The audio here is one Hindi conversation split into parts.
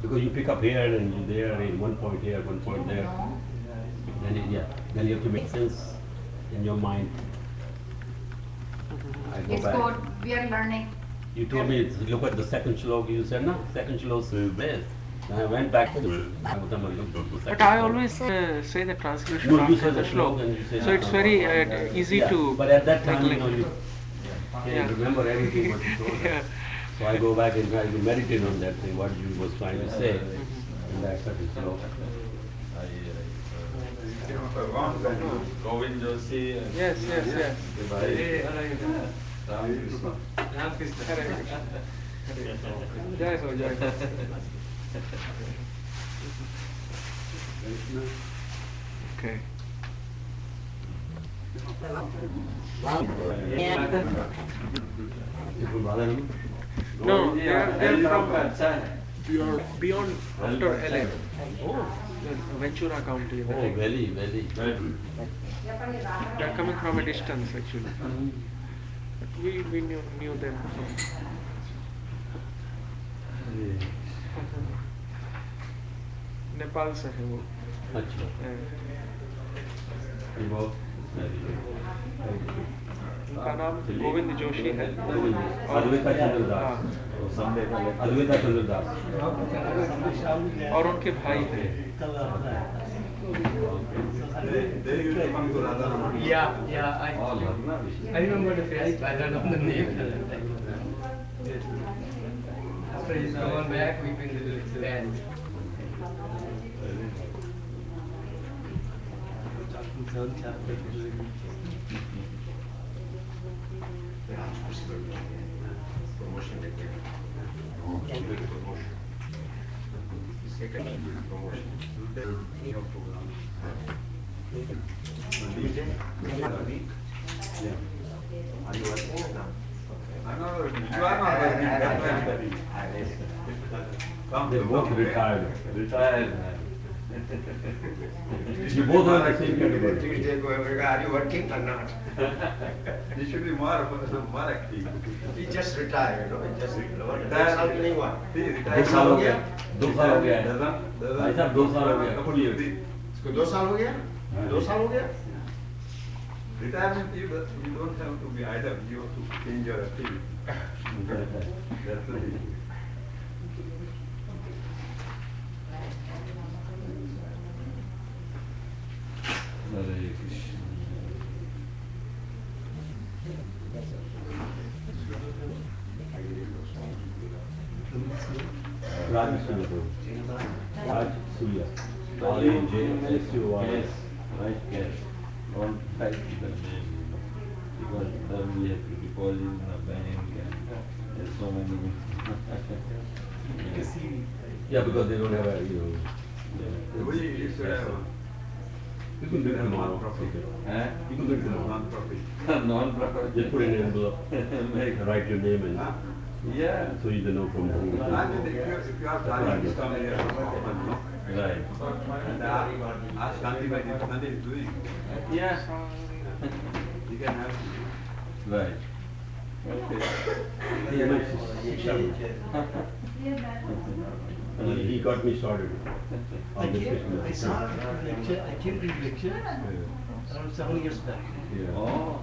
Because you pick up here and there, in one point here, one point there. Then then you have to make sense in your mind. I go It's back. good. We are learning. You told me to look at the second shlok. You said no, second shlok is best. I went back to the. But I always say the translation No, you after say the the shlok, shlok and you say so it's very easy yeah, to. But at that time, neglect. you can't remember everything what you told us. Yeah. So I go back and try to meditate on that thing, what you was trying to say, and that's such a shlok. Govind Joshi. Yes. Jai Ho, Jai Ho. Okay. No, they are from beyond after LA. Ventura County. Oh, very. They are coming from a distance actually. But we knew them from. Nepal से है वो. अच्छा. वो उनका नाम गोविंद जोशी है. अद्वैता चंद्रदास. अद्वैता चंद्रदास. और उनके भाई हैं. Yeah. I remember the face. I don't know the name. After he's gone back, we've been to the band. They both retired. You both are the same category. Are you working or not? You should be more active. He just retired, no? He just retired. Retired. What? 2 साल हो गया. 2 साल हो गया. भाई साहब 2 साल हो गया. Couple years. इसको 2 साल हो गया? 2 साल हो गया? Retirement, you don't have to be idle. You have to change your activity. That's the thing. Hare Krishna. Raj Surya. Raj Surya. R-A-J-S-U-R-S. Right cash. Don't type the name, because then we have to deposit in a bank and there's so many. Yeah, because they don't have a, You should have You can do it tomorrow. non-profit. You can do it tomorrow. Non-profit. Non-profit. Just put in an envelope, write your name and Yeah. so you can know from whom. I mean, if you are planning to come here, no? Right. And ask Gandhi by this Gandhi is doing. Yeah. You can have. Right. Okay. He got me started. I saw a lecture, I came to the lecture around 7 years back. Oh.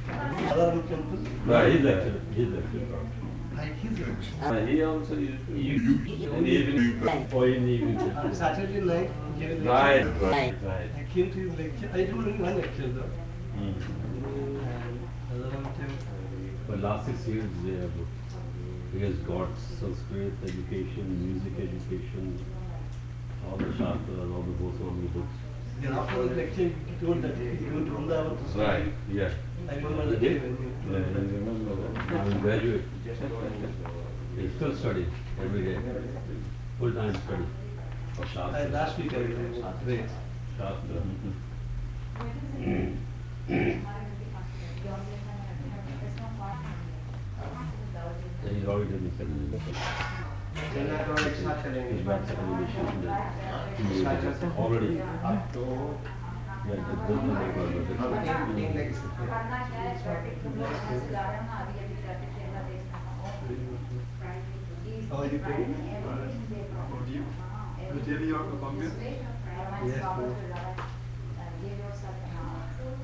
Alaram Temple. Right, his lecture. His lecture. He also used to. In the evening. Or in the evening. On Saturday night, he gave a Right, lecture. right. I came to his lecture. I didn't only one lecture though. Mm. And Alaram Temple. For last 6 years, he has got Sanskrit education, music education, all the Shastras, all the Goswami books. Then after the lecture, he told that he went to Vrindavan to study. Right, yeah. I remember the day when he Yeah, I remember that. Now he's graduate. He still studying every day. Full-time study for Shastra. last week I was great. Shastra. Yeah, he's already done his second. He's back second initiation. Already. Yeah, both of them How are you doing? About you? Usually you have to come here? Yes, bro.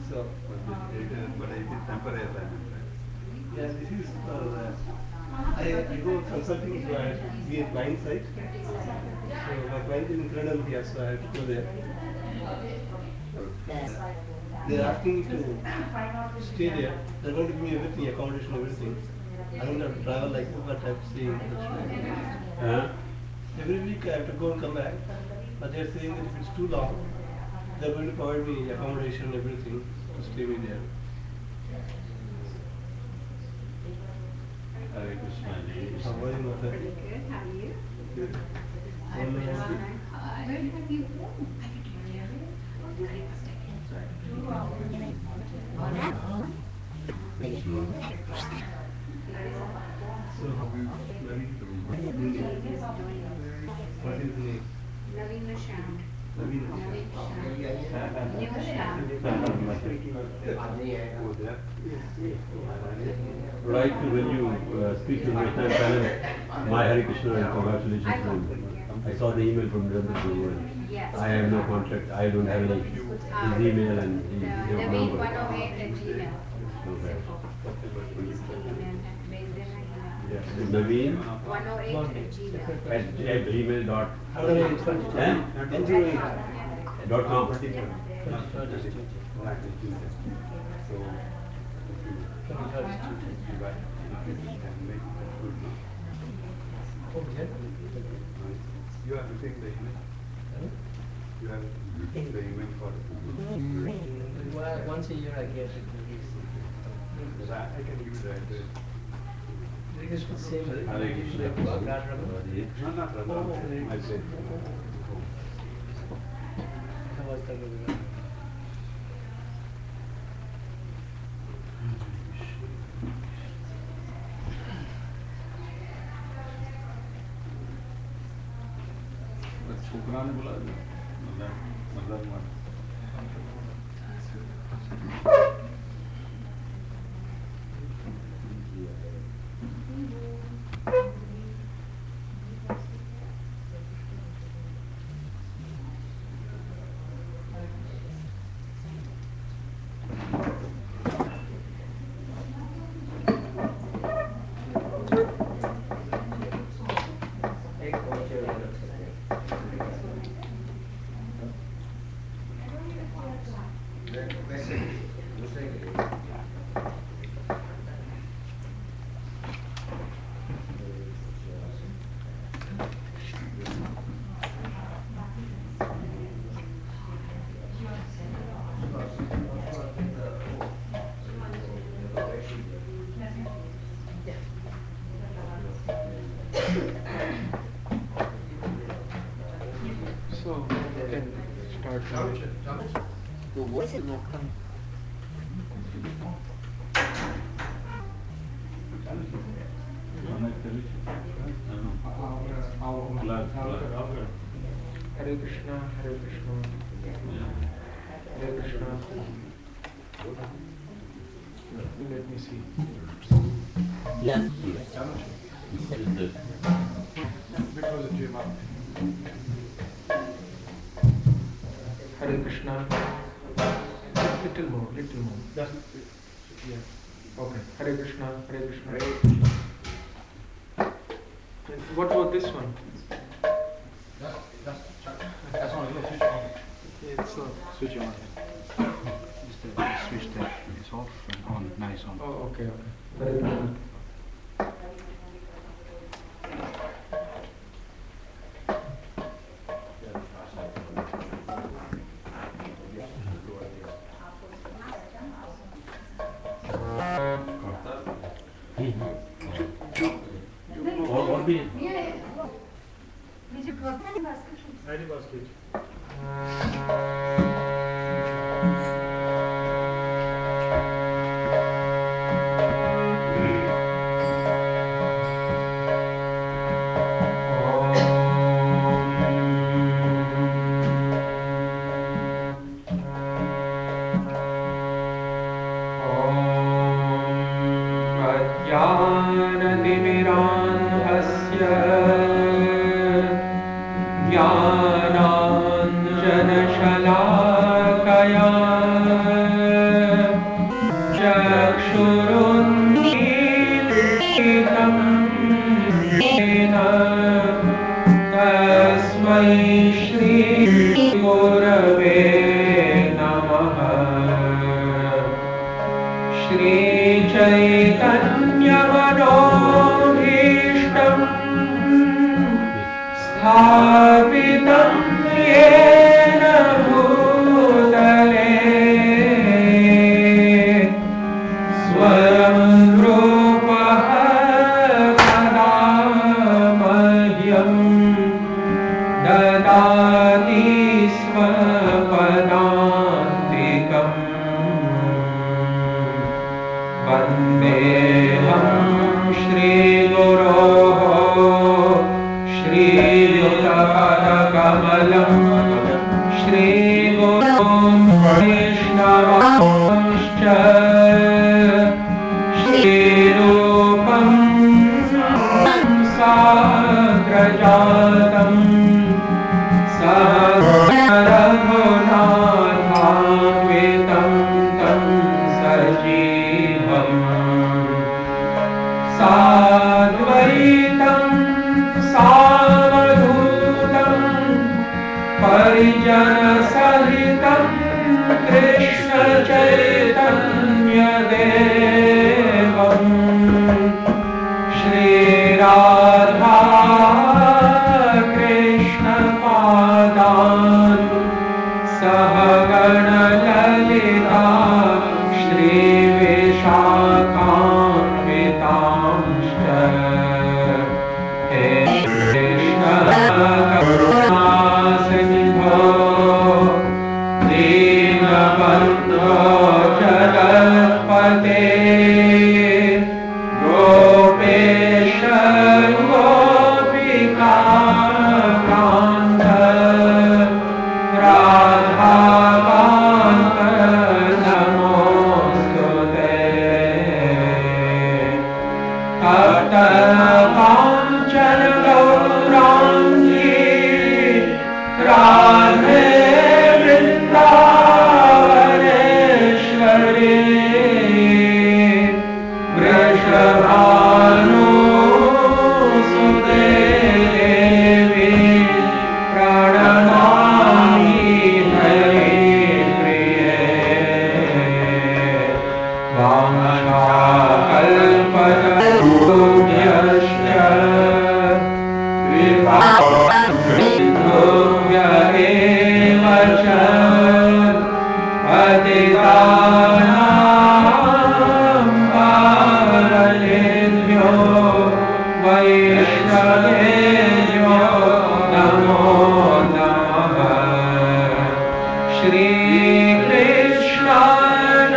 So, But it is temporary assignment, right? yeah, this is I go consulting to be a client site. So my client is in Philadelphia, so I have to go there. They're asking me to stay there. They're going to give me everything, accommodation, everything. I don't have to travel like this, but I'm staying. Every week I have to go and come back. But they're saying that if it's too long, they're going to provide me accommodation, everything to stay me there. Hare Krishna ji. How are you, Mother? Good, how are you? Good. I'm One more fine. thing. Where have you been? So, what is the name? Naveen Sham. Naveen. New Sham. Right when you speak to National Talent, my Hare Krishna and congratulations to him. I saw the email from Narendra Guru and Yes. I have no contact. I don't have like his email and his Naveen number. 108 at Gmail. Okay. Naveen Naveen 108 at Gmail. at gmail dot How do I start? dot com. You have received the email? You have received the email for Once a year I get it. Because I can give you the address. It is the same. Hare Krishna. No, not Rana. I said. छोकरा ने बोला मतलब So, we can start now. Hare Krishna, Hare Krishna, Hare Krishna. Let me see. Hare Krishna. Little more, little more. Yeah. Okay. Hare Krishna, Hare Krishna. What about this one? That's on, switch on. It's Switch on. Just the switch that is off and on, now it's on. oh, okay, okay. Very good. और भी ज्ञानतिमिरान्धस्य तस्मै श्री गुरवे नमः। श्री चैतन्यमनोभीष्टम् स्थापितं येन भूतले स्वयं रूपः कदा मह्यं ददाति स्वपदान्तिकम्। वन्देऽहं श्रीगुरोः श्रीयुतपदकमलम् श्रीगुरुं वैष्णवांश्च श्रीरूपं साग्रजातम् रघुनाथान्वितं तं सजीवम् साद्वैतं सावधूतं परिजनसहितं कृष्णचैतन्यदेवम् श्रीराधा कृष्णपादान् सहगणललिता श्रीविशाखान्वितांश्च हे कृष्ण करुणासिन्धो दीनबन्धो जगत्पते गोपेश गोपिकान्त राधाकान्त नमोऽस्तुते। तप्त काञ्चन गौराङ्गी राधे वृन्दावनेश्वरी वृषभानुसुते देवी प्रणमामि हरिप्रिये। वाञ्छाकल्पतरुभ्यश्च कृपासिन्धुभ्य एव च पतितानां पावनेभ्यो वैष्णवेभ्यो नमो नमः। श्रीकृष्ण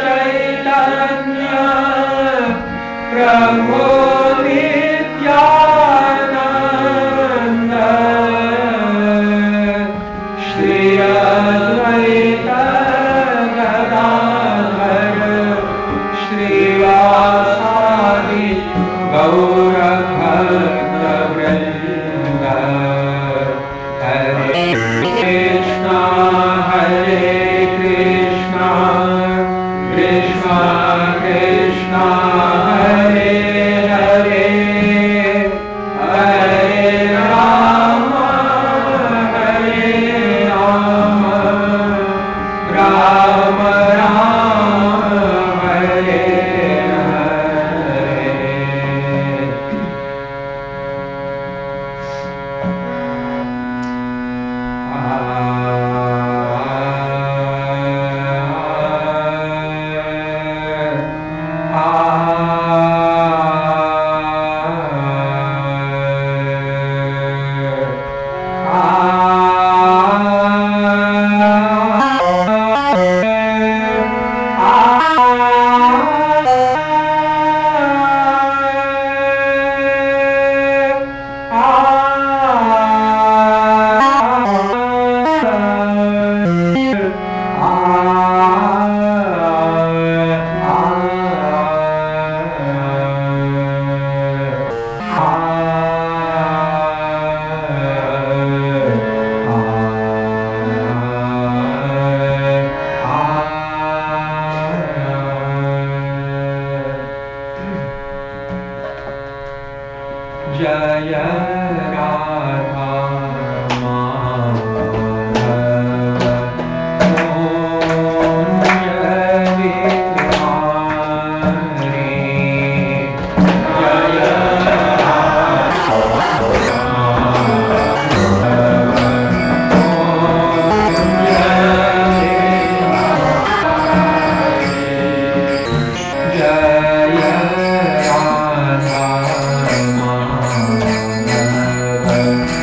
चैतन्य प्रभु Nityanand Hare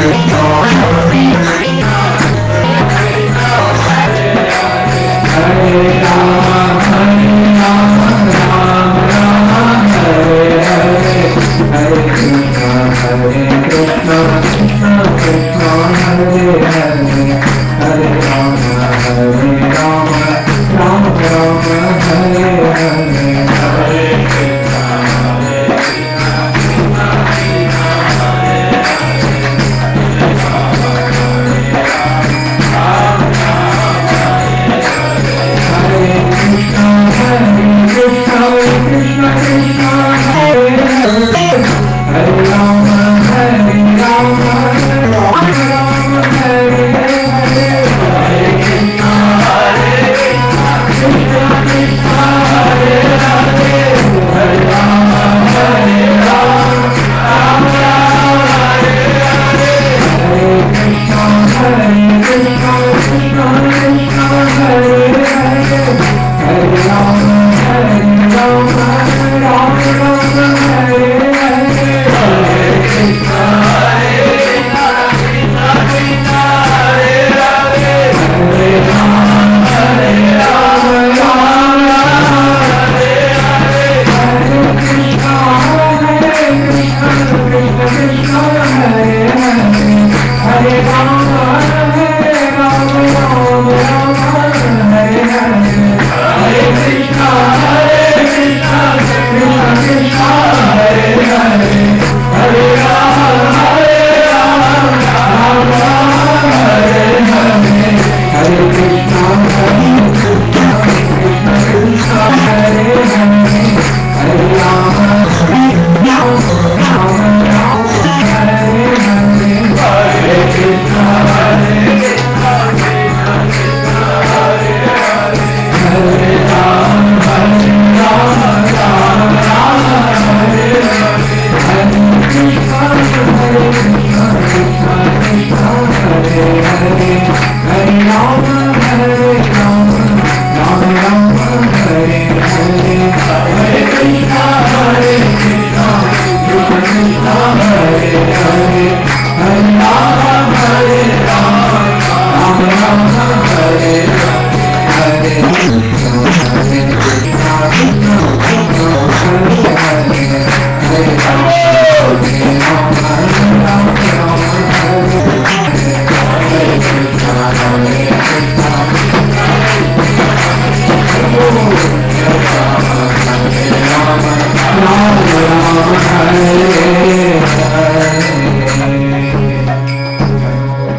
Krishna, Krishna Krishna,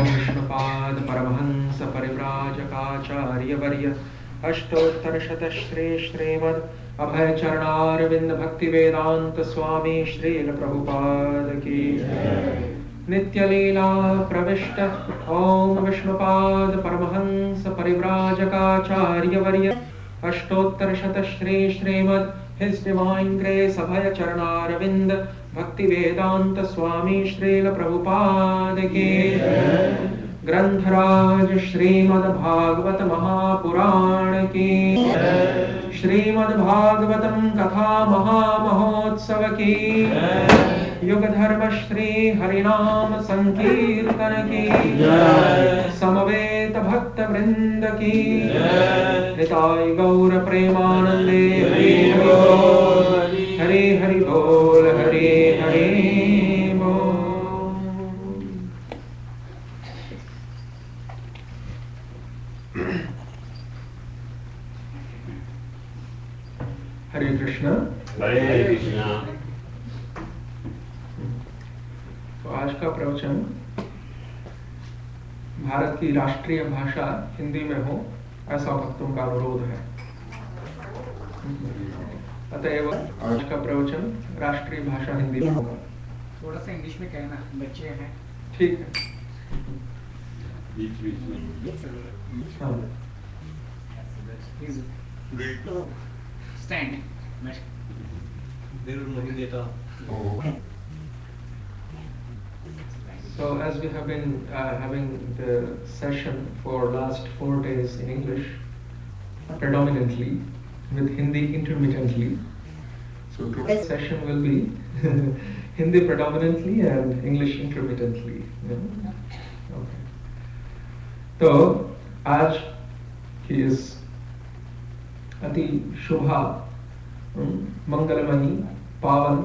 Vishnupad Paramhans परिव्राजकाचार्यवर्य अष्टोत्तरशतश्री अभय चरणारविंद भक्ति वेदांत स्वामी श्रील प्रभुपाद की नित्य लीला प्रविष्ट ओम Vishnupad Paramhans परिव्राजकाचार्यवर्य अष्टोत्तरशतश्री His Divine Grace Abhaya Charanaravind Bhakti Vedanta Swami Srila Prabhupada Ki Grantharaj Srimad Bhagavad Mahapurana Ki Srimad Bhagavatam Katha Mahamahotsav Ki Yuga Dharma Shri Harinam Sankirtan Ki Samaveta Bhakta Vrinda Ki Nitai Gaura Premanande Hari Hari Bol Hari Hari Bol. Hare Krishna. Hare Krishna. तो आज का प्रवचन भारत की राष्ट्रीय भाषा हिंदी में हो ऐसा भक्तों का अनुरोध है। अतएव आज का प्रवचन राष्ट्रीय भाषा हिंदी में होगा। थोड़ा सा इंग्लिश में कहना, बच्चे हैं। ठीक है। Stand. So as we have been having the session for last 4 days in English, predominantly, with Hindi intermittently, so today's session will be Hindi predominantly and English intermittently. Okay. तो आज की इस अति शुभा मंगलमयी पावन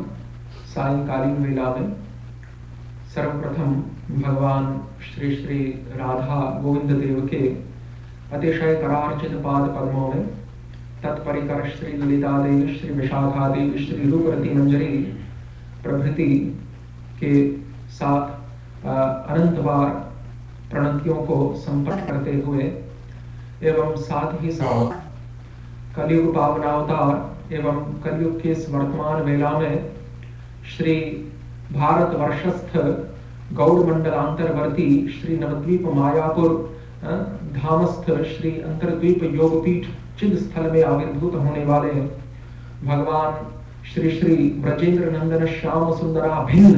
सायंकालीन वेला में सर्वप्रथम भगवान श्री श्री राधा गोविंद देव के अतिशय करार्चित पाद पद्मों में तत्परिकर श्री ललिता देवी, श्री विशाखा देवी, श्री रूपरती मंजरी प्रभृति के साथ अनंत बार प्रणतियों को संपन्न करते हुए एवं साथ ही साथ कलयुग पावनावतार एवं कलयुग के इस वर्तमान वेला में श्री भारत वर्षस्थ गौड़ मंडलांतर्वर्ती श्री नवद्वीप मायापुर धामस्थ श्री अंतर्द्वीप योगपीठ चिद स्थल में आविर्भूत होने वाले भगवान श्री श्री ब्रजेंद्र नंदन श्याम सुंदरा भिन्न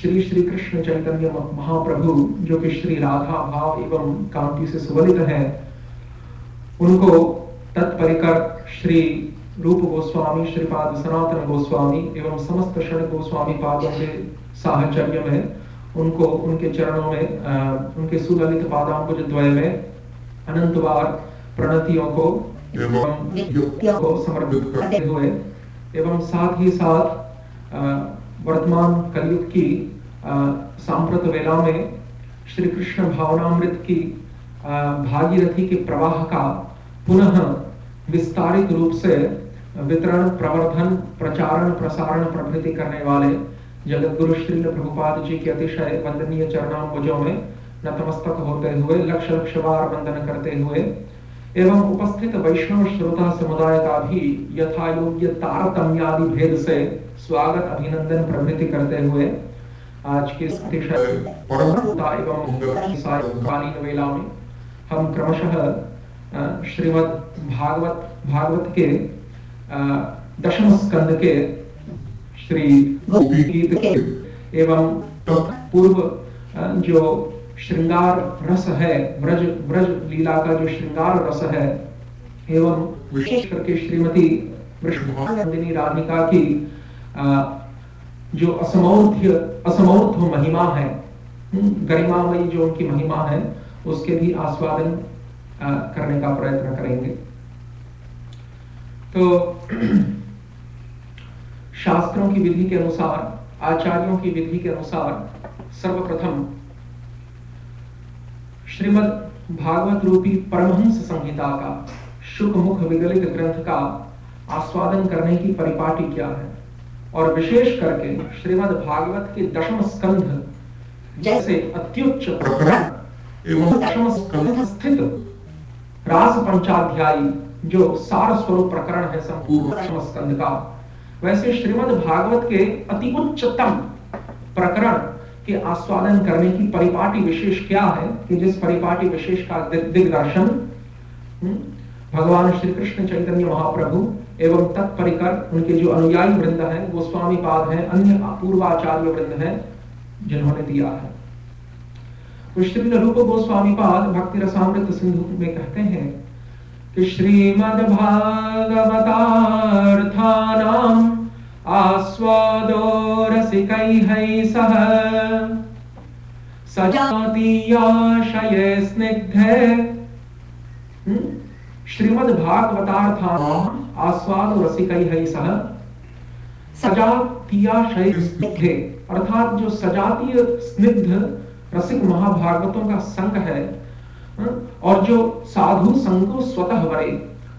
श्री श्री कृष्ण चैतन्य महाप्रभु जो कि श्री राधा भाव एवं कांति से सुवलित हैं, उनको तत्परिकर श्री रूप गोस्वामी, श्रीपाद सनातन गोस्वामी एवं समस्त षड गोस्वामी पादों के साहचर्य में उनको उनके चरणों में उनके सुललित पादांकुज द्वय में अनंत बार प्रणतियों को समर्पित करते हुए एवं साथ ही साथ वर्तमान कलयुग की सांप्रत वेला में श्री कृष्ण भावनामृत की भागीरथी के प्रवाह का पुनः विस्तारित रूप से वितरण, प्रवर्धन, प्रचारण, प्रसारण प्रभृति करने वाले जगतगुरु श्रील प्रभुपाद जी के अतिशय वंदनीय चरणाम्बुजों में नतमस्तक होते हुए लक्ष लक्ष बार वंदन करते हुए एवं उपस्थित वैष्णव श्रोता समुदाय का भी यथा योग्य तारतम्यादि भेद से स्वागत, अभिनंदन प्रभृति करते हुए आज की अतिशय एवं सायंकालीन वेला में हम क्रमशः श्रीमद् भागवत के दशम स्कंद के श्री गीत एवं पूर्व जो श्रृंगार रस है, ब्रज ब्रज लीला का जो श्रृंगार रस है, एवं विशेष करके श्रीमती वृषभानंदिनी राधिका की जो असमौर्थ महिमा है, गरिमामयी जो उनकी महिमा है, उसके भी आस्वादन करने का प्रयत्न करेंगे। तो शास्त्रों की विधि के अनुसार, आचार्यों की विधि के अनुसार सर्वप्रथम श्रीमद् भागवत रूपी परमहंस संहिता का, शुक मुख विगलित ग्रंथ का आस्वादन करने की परिपाटी क्या है, और विशेष करके श्रीमद् भागवत के दशम स्कंध जैसे अत्युच्च एवं दशम स्कंध स्थित रास पंचाध्यायी जो सार स्वरूप प्रकरण है संपूर्ण दशम स्कंध का, वैसे श्रीमद् भागवत के अति उच्चतम प्रकरण के आस्वादन करने की परिपाटी विशेष क्या है कि जिस परिपाटी विशेष का दिग्दर्शन भगवान श्री कृष्ण चैतन्य महाप्रभु एवं तत्परिकर उनके जो अनुयायी वृंद है, गोस्वामी पाद है, अन्य पूर्वाचार्य वृंद है, जिन्होंने दिया है। तो श्री रूप गोस्वामी पाद भक्ति रसामृत सिंधु में कहते हैं कि श्रीमद् भागवतार्थानां आस्वादो रसिकैः सह सजातीयाशये स्निग्धे। श्रीमद् भागवतार्थानां आस्वादो रसिकैः सह सजातीयाशये स्निग्धे, अर्थात जो सजातीय स्निग्ध रसिक महाभागवतों का संग है, और जो साधु संग को स्वतः वरे,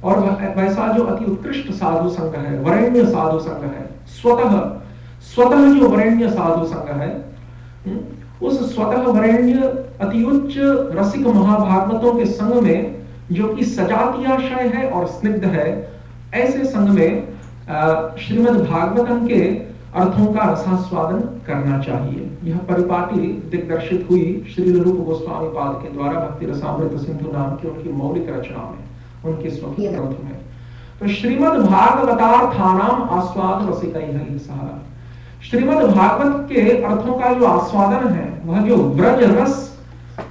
और वैसा जो अति उत्कृष्ट साधु संग है, वरेण्य साधु संग है, स्वतः जो वरेण्य साधु संग है, उस स्वतः वरेण्य अति उच्च रसिक महाभागवतों के संग में जो कि सजातीयाशय है और स्निग्ध है, ऐसे संग में श्रीमद् भागवतम के अर्थों का रसास्वादन करना चाहिए। यह परिपाटी दिग्दर्शित हुई श्री रूप गोस्वामी पाद के द्वारा भक्ति रसामृत सिंधु नाम की उनकी मौलिक रचना में, उनके स्वकीय ग्रंथ में। तो श्रीमद् भागवतार्थानां आस्वाद रसिकैः सह, श्रीमद् भागवत के अर्थों का जो आस्वादन है, वह जो ब्रज रस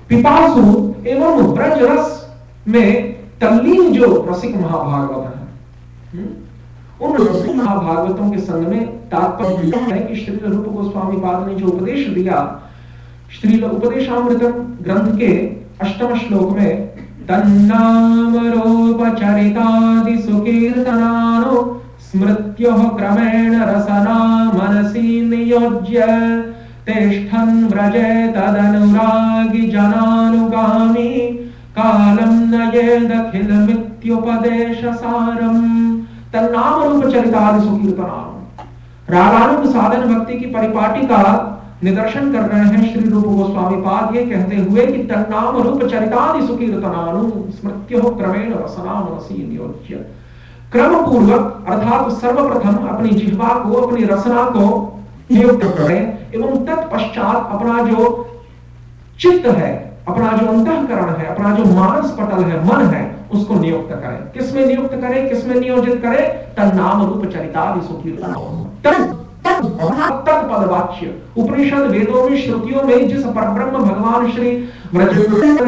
पिपासु एवं ब्रज रस में तल्लीन जो रसिक महाभागवत है, उन रसिक महाभागवतों के संग में तात्पर्य है कि श्री रूप गोस्वामी पाद ने जो उपदेश दिया, श्री उपदेशामृतम ग्रंथ के 8वें श्लोक में तन्नाम रूप चरितादि सुकीर्तनानो स्मृत्योः क्रमेण रसना मनसि नियोज्य तिष्ठन् व्रजे तदनुरागी जनानुगामी कालं नयेदखिलमित्युपदेश सारम्। तन्नाम रूप चरितादि सुकीर्तनानो, रागानुग साधन भक्ति की परिपाटी का निदर्शन कर रहे हैं श्री रूप गोस्वामी पाद, ये कहते हुए कि तन्नाम रूप चरितादि सुकीर्तनानु स्मृत्योः क्रमेण रसना मनसि नियोज्य, क्रम पूर्वक अर्थात सर्वप्रथम अपनी जिह्वा को, अपनी रसना को नियुक्त करें, एवं तत्पश्चात अपना जो चित्त है, अपना जो अंतःकरण है, अपना जो मानस पटल है, मन है, उसको नियुक्त करें। किसमें नियुक्त करें, किसमें नियोजित करें? तन्नाम रूप चरितादि सुकीर्तनानु, तत्पद वाच्य उपनिषद वेदों में, श्रुतियों में जिस परब्रह्म भगवान श्री व्रज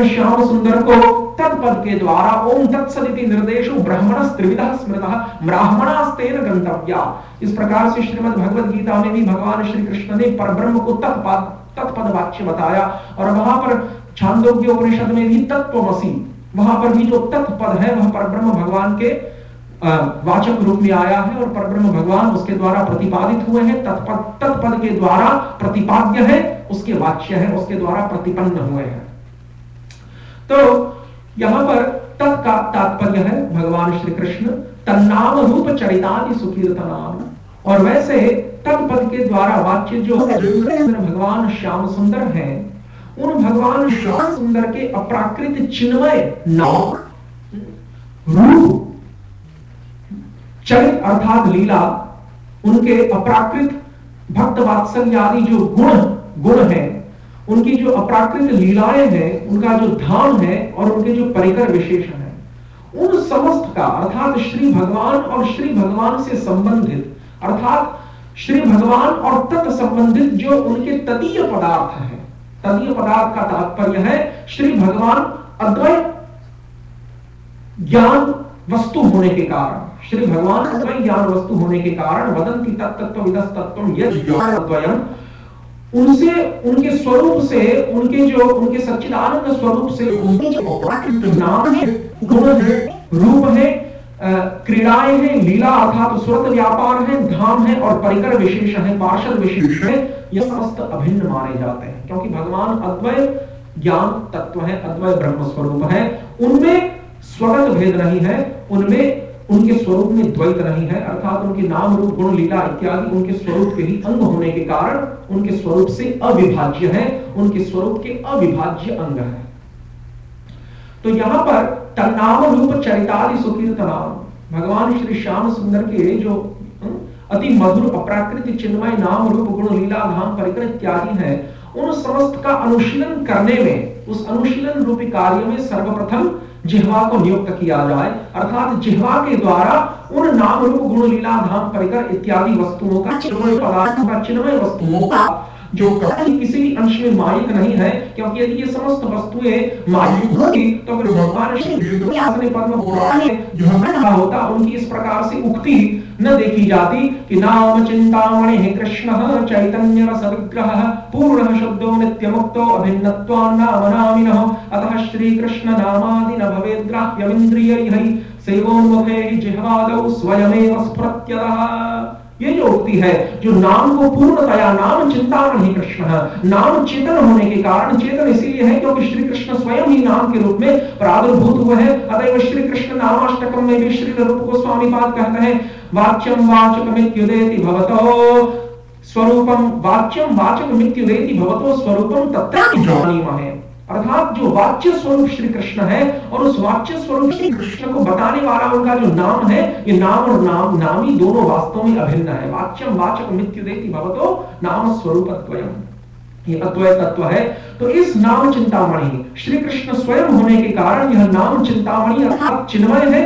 श्याम सुंदर को तत्पद के द्वारा ओम तत्सदिति निर्देशो ब्राह्मणस् त्रिविधः स्मृतः ब्राह्मणास्तेन गंतव्या, इस प्रकार से श्रीमद् भगवद गीता में भी भगवान श्री कृष्ण ने परब्रह्म को तत्पद वाच्य बताया, और वहां पर छांदोग्य उपनिषद में भी तत्त्वमसि, वहां पर भी जो तत्पद है वह परब्रह्म भगवान के वाचक रूप में आया है, और परब्रह्म भगवान उसके द्वारा प्रतिपादित हुए हैं, तत्पद के द्वारा प्रतिपाद्य है, उसके वाच्य है, उसके द्वारा प्रतिपन्न हुए हैं। तो यहां पर तत् का तात्पर्य है भगवान श्री कृष्ण तन्नाम रूप चरितादि सुकीर्तनाम, और वैसे तत्पद के द्वारा वाच्य जो भगवान श्याम सुंदर हैं, उन भगवान श्याम सुंदर के अप्राकृत चिन्मय नाम रूप चरित अर्थात लीला, उनके अप्राकृत भक्त वात्सल्य आदि जो गुण है, उनकी जो अप्राकृत लीलाएं हैं, उनका जो धाम है, और उनके जो परिकर विशेषण है, उन समस्त का अर्थात श्री भगवान और श्री भगवान से संबंधित, अर्थात श्री भगवान और तत् संबंधित जो उनके तदीय पदार्थ हैं, तदीय पदार्थ का तात्पर्य है श्री भगवान अद्वैत ज्ञान वस्तु होने के कारण, श्री भगवान अद्वैत ज्ञान वस्तु होने के कारण वदंती तत्त्वविदस् तत्त्वं यद् उनसे, उनके स्वरूप से, उनके सच्चिदानंद स्वरूप से उनके जो नाम है, गुण है, रूप है, क्रीड़ाएं हैं, लीला अर्थात सुरत व्यापार है, धाम है और परिकर विशेष है, पार्षद विशेष है, ये समस्त अभिन्न माने जाते हैं क्योंकि भगवान अद्वैत ज्ञान तत्व है, अद्वैत ब्रह्म स्वरूप है। उनमें स्वगत भेद नहीं है, उनमें उनके स्वरूप में द्वैत नहीं है, अर्थात उनके नाम रूप गुण लीला इत्यादि उनके स्वरूप के ही अंग होने के कारण उनके स्वरूप से अविभाज्य है, उनके स्वरूप के अविभाज्य अंग है। तो यहां पर तन्नाम रूप चरितादि सुकीर्तनाम भगवान श्री श्याम सुंदर के जो अति मधुर अप्राकृत चिन्मय नाम रूप गुण लीला धाम परिकर इत्यादि है, उन समस्त का अनुशीलन करने में, उस अनुशीलन रूपी कार्य में सर्वप्रथम जिह्वा को नियुक्त किया जाए, अर्थात जिह्वा के द्वारा उन नाम रूप गुण लीला धाम परिकर इत्यादि वस्तुओं का, चिन्मय पदार्थों का, चिन्मय वस्तुओं का जो किसी भी अंश में मायिक नहीं है, क्योंकि यदि ये समस्त वस्तुएं मायिक होती तो फिर भगवान श्री अपने पद्म पुराण में जो कहा होता उनकी इस प्रकार से उक्ति न देखी जाती कि नाम चिंतामणि कृष्ण चैतन्य रस विग्रह पूर्ण शुद्धो नित्य मुक्तो अभिन्नत्वान् नाम नामिनः अतः श्री कृष्ण नामादि न भवेद् ग्राह्यमिन्द्रियैः सेवोन्मुखे जिह्वादौ स्वयमेव स्फुरत्यतः। ये जो उक्ति है, जो नाम को पूर्णतया, नाम चिंतामणि कृष्ण, नाम चेतन होने के कारण, चेतन इसीलिए है क्योंकि श्री कृष्ण स्वयं ही नाम के रूप में प्रादुर्भूत हुए हैं। अतएव श्री कृष्ण नामाष्टकम में भी श्री रूप गोस्वामी पाद कहते हैं वाच्यम वाचकमित्युदेति भवतो स्वरूपम, वाच्यम वाचकमित्युदेति भवतो स्वरूपम तत्र जानीमहे, अर्थात जो वाच्य स्वरूप श्री कृष्ण है और उस वाच्य स्वरूप श्री कृष्ण को बताने वाला उनका जो नाम है, ये नाम और नामी दोनों वास्तव में अभिन्न है। वाच्यम वाचक मृत्युदेति भवतो नाम स्वरूपद्वयम्, ये अद्वैत तत्व है। तो इस नाम चिंतामणि श्री कृष्ण स्वयं होने के कारण यह नाम चिंतामणि अर्थात चिन्मय है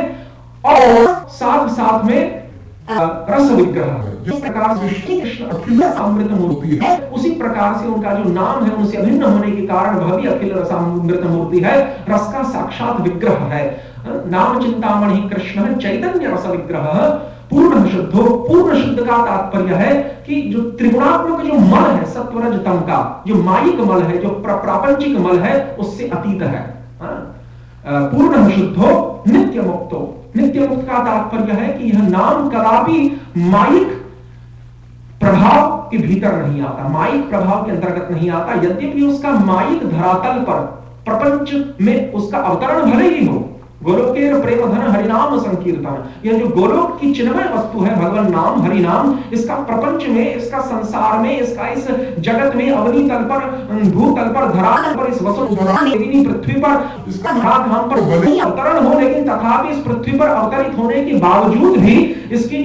और साथ साथ में रस विग्रह, जिस प्रकार से श्री कृष्ण अखिल अमृत मूर्ति है, उसी प्रकार से उनका जो नाम है उनसे अभिन्न होने के कारण वह भी अखिल रसामृत मूर्ति है, रस का साक्षात विग्रह है। नाम चिंतामणि कृष्ण चैतन्य रस विग्रह पूर्ण शुद्धो, पूर्ण शुद्ध का तात्पर्य है कि जो त्रिगुणात्मक जो मल है सत्वरज तम का, जो मायिक मल है, जो प्रापंचिक मल है, उससे अतीत है। पूर्ण शुद्धो नित्य मुक्तो, नित्य मुक्त का तात्पर्य है कि यह नाम कदापि मायिक प्रभाव के भीतर नहीं आता, मायिक प्रभाव के अंतर्गत नहीं आता, यद्यपि उसका मायिक धरातल पर प्रपंच में उसका अवतरण भले ही हो। गोलोकेर प्रेम धन हरिनाम संकीर्तन, यह जो गोलोक की चिन्मय वस्तु है भगवान नाम हरि नाम, इसका प्रपंच में, इसका संसार में, इसका इस जगत में, अवनी तल पर, भूतल पर, धरातल पर, इस वसुदेवी पृथ्वी पर, इसका धराधाम पर भले ही अवतरण हो, लेकिन तथापि इस पृथ्वी पर अवतरित होने के बावजूद भी इसकी